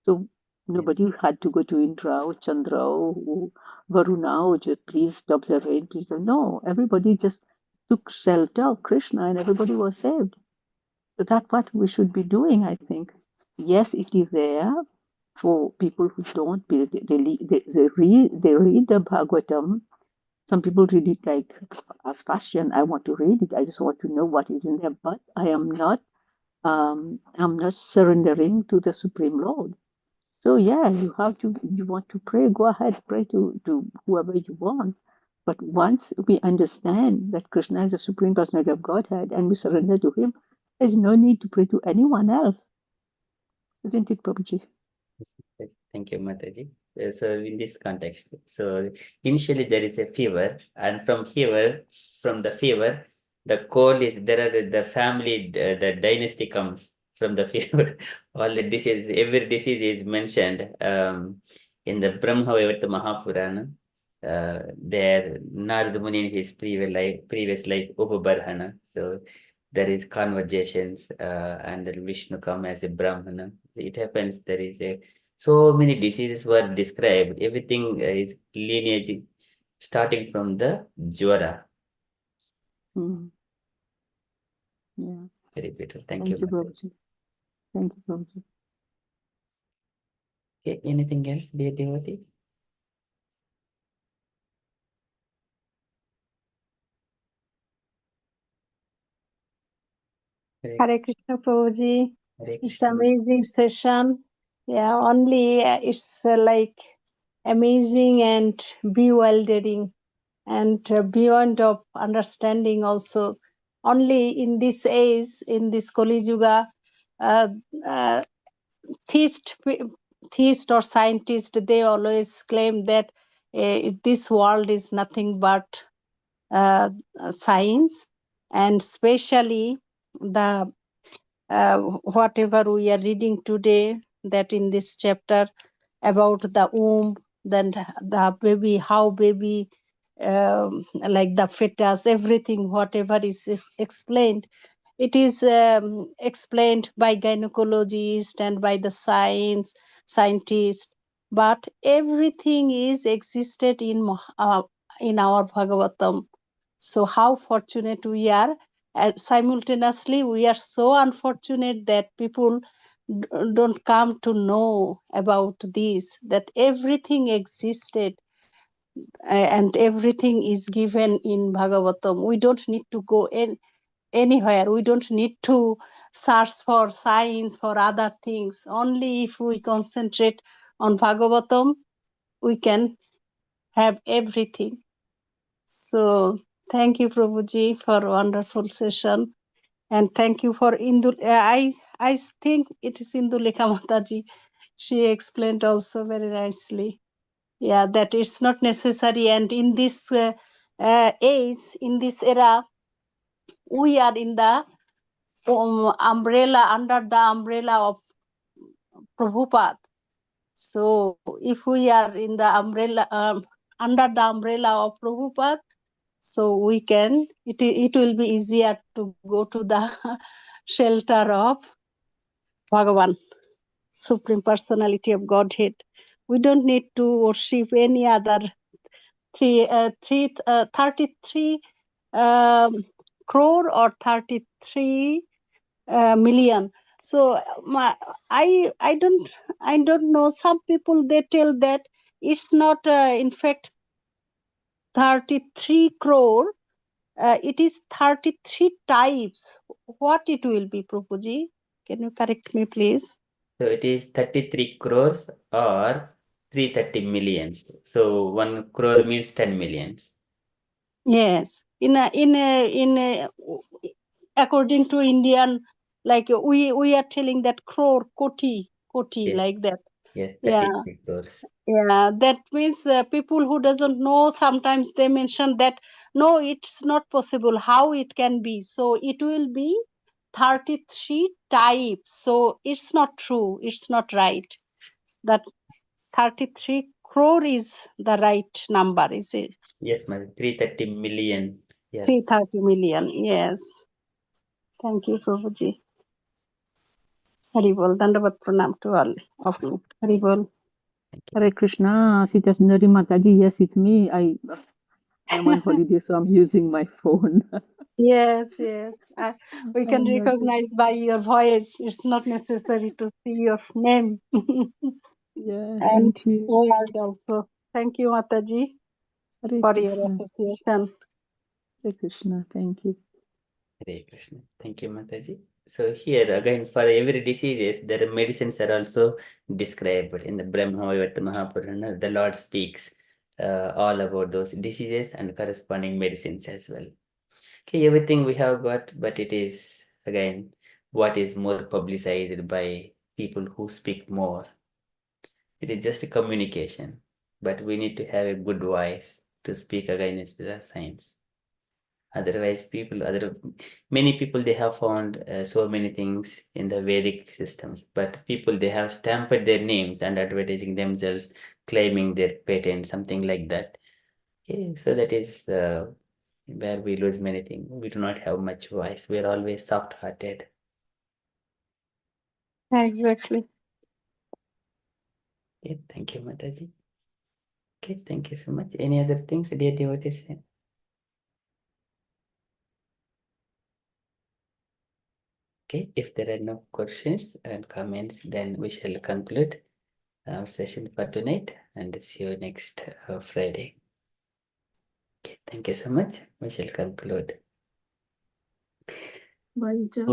So nobody had to go to Indra or Chandra or Varuna or just please stop the rain, please. No, everybody just took shelter of Krishna and everybody was saved. So that's what we should be doing, I think. Yes, it is there for people who don't believe. They read the Bhagavatam. Some people read it like as fashion. I want to read it. I just want to know what is in there. But I'm not surrendering to the Supreme Lord. So yeah, you want to pray, go ahead, pray to whoever you want. But once we understand that Krishna is the Supreme Personality of Godhead and we surrender to him, there's no need to pray to anyone else. Isn't it, Prabhuji? Thank you, Mataji. So in this context, so initially there is a fever, and from the fever, the cold is there are the family, the dynasty comes from the fever. All the disease, every disease is mentioned in the Brahmavaivata Mahapurana. There Narada Muni in his previous life Upabarhana. So there is conversations, and then Vishnu come as a Brahmana. It happens there is so many diseases were described. Everything is lineage starting from the Jwara. Mm. Yeah. Very beautiful. Thank you, Prabhuji. Thank you, Prabhuji. Okay, anything else, dear devotee? Hare Krishna Prabhuji. Hare It's Krishna. amazing session. Yeah, only it's like amazing and bewildering and beyond of understanding also. Only in this age, in this Kali Yuga, uh, uh, theist or scientist, they always claim that this world is nothing but science, and especially the whatever we are reading today, that in this chapter about the womb, then the baby, how baby, like the fetus, everything, whatever is explained, it is explained by gynecologists and by the scientists, but everything is existed in our Bhagavatam. So how fortunate we are. And simultaneously, we are so unfortunate that people don't come to know about this, that everything existed and everything is given in Bhagavatam. We don't need to go anywhere. We don't need to search for science, for other things. Only if we concentrate on Bhagavatam, we can have everything. So thank you, Prabhuji, for a wonderful session. And thank you for Indu. I think it is Indulekha Mataji. She explained also very nicely. Yeah, that it's not necessary. And in this age, in this era, we are in the umbrella, under the umbrella of Prabhupada. So if we are in the umbrella, under the umbrella of Prabhupada, so we can, it will be easier to go to the shelter of Bhagavan, Supreme Personality of Godhead. We don't need to worship any other 33 crore or 33 million. So I don't know. Some people, they tell that it's not in fact 33 crore. It is 33 types. What it will be, Prabhuji? Can you correct me, please? So it is 33 crores or 330 millions. So 1 crore means 10 millions. Yes. According to Indian, like we are telling that crore, koti, Yes. like that. Yes, Yeah. 33 crores. Yeah, that means people who doesn't know, sometimes they mention that, no, it's not possible, how it can be. So it will be 33 types. So it's not true, it's not right. That 33 crore is the right number, is it? Yes, ma'am. 330 million. Yes. 330 million, yes. Thank you, Prabhuji. Haribol, Dandavat Pranam to all of you. Haribol. Hare Krishna, Sita Sundari Mataji. Yes, it's me. I'm on holiday, so I'm using my phone. Yes, yes. We can I'm not- recognize by your voice. It's not necessary to see your name. Yeah, And thank you. word also. Thank you, Mataji, Hare for your Krishna. association. Hare Krishna, thank you. Hare Krishna. Thank you, Mataji. So here again, for every diseases, their medicines are also described in the Brahma Vaivarta Mahapurana. The Lord speaks all about those diseases and corresponding medicines as well. Okay, everything we have got, but it is again what is more publicized by people who speak more. It is just a communication, but we need to have a good voice to speak against the science. Otherwise, many people, they have found so many things in the Vedic systems, but people, they have stamped their names and advertising themselves, claiming their patent, something like that. Okay, so that is where we lose many things. We do not have much voice. We are always soft-hearted. Exactly. Okay, thank you, Mataji. Okay, thank you so much. Any other things, dear devotees? Okay, if there are no questions and comments, then we shall conclude our session for tonight and see you next Friday. Okay, thank you so much. We shall conclude. Vancha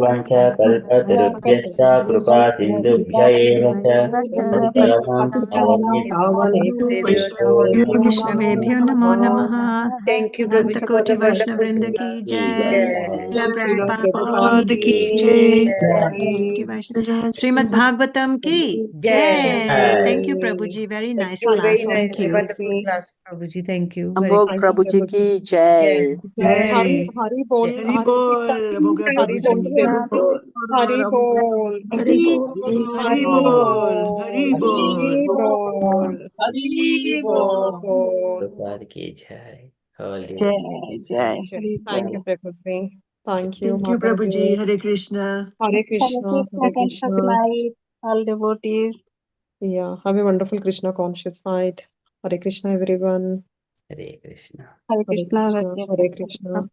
kalpatarubhyascha kripa sindubhya eva cha patitaham Vaishnavebhyo Namo Namaha. Thank you, Ananta Prabhuji, for Koti the Vaishnav wonderful Vrinda teaching. ki Jai. jai. Srila Srila Prabhupada ki Prabhupada ki jai. jai. Deity Vaishnav. Srimad Bhagavatam ki Jai. jai. Thank you, Prabhuji. Very Thank nice you. Very class. nice. Thank you. Wonderful class, Prabhuji. Thank you. Amogha Prabhuji ki jai. Jai. Hari bol, Jai. Hari bol, Amogha Hari bol, Prabhuji. Hari bol, Hari bol, Hari Bol. Hari bol, Hari bol. Hari bol. Prabhupada ki jai. All Jai, Jai. Thank you, Prabhuji. Thank you, Thank you, Prabhuji. Mataji. Hare Krishna. Hare Hare Krishna, Krishna, Hare conscious Krishna. light, all devotees. Yeah, have a wonderful Krishna conscious night. Hare Krishna, everyone. Hare Krishna. Hare Hare Krishna, Krishna, Hare Hare Krishna. Krishna.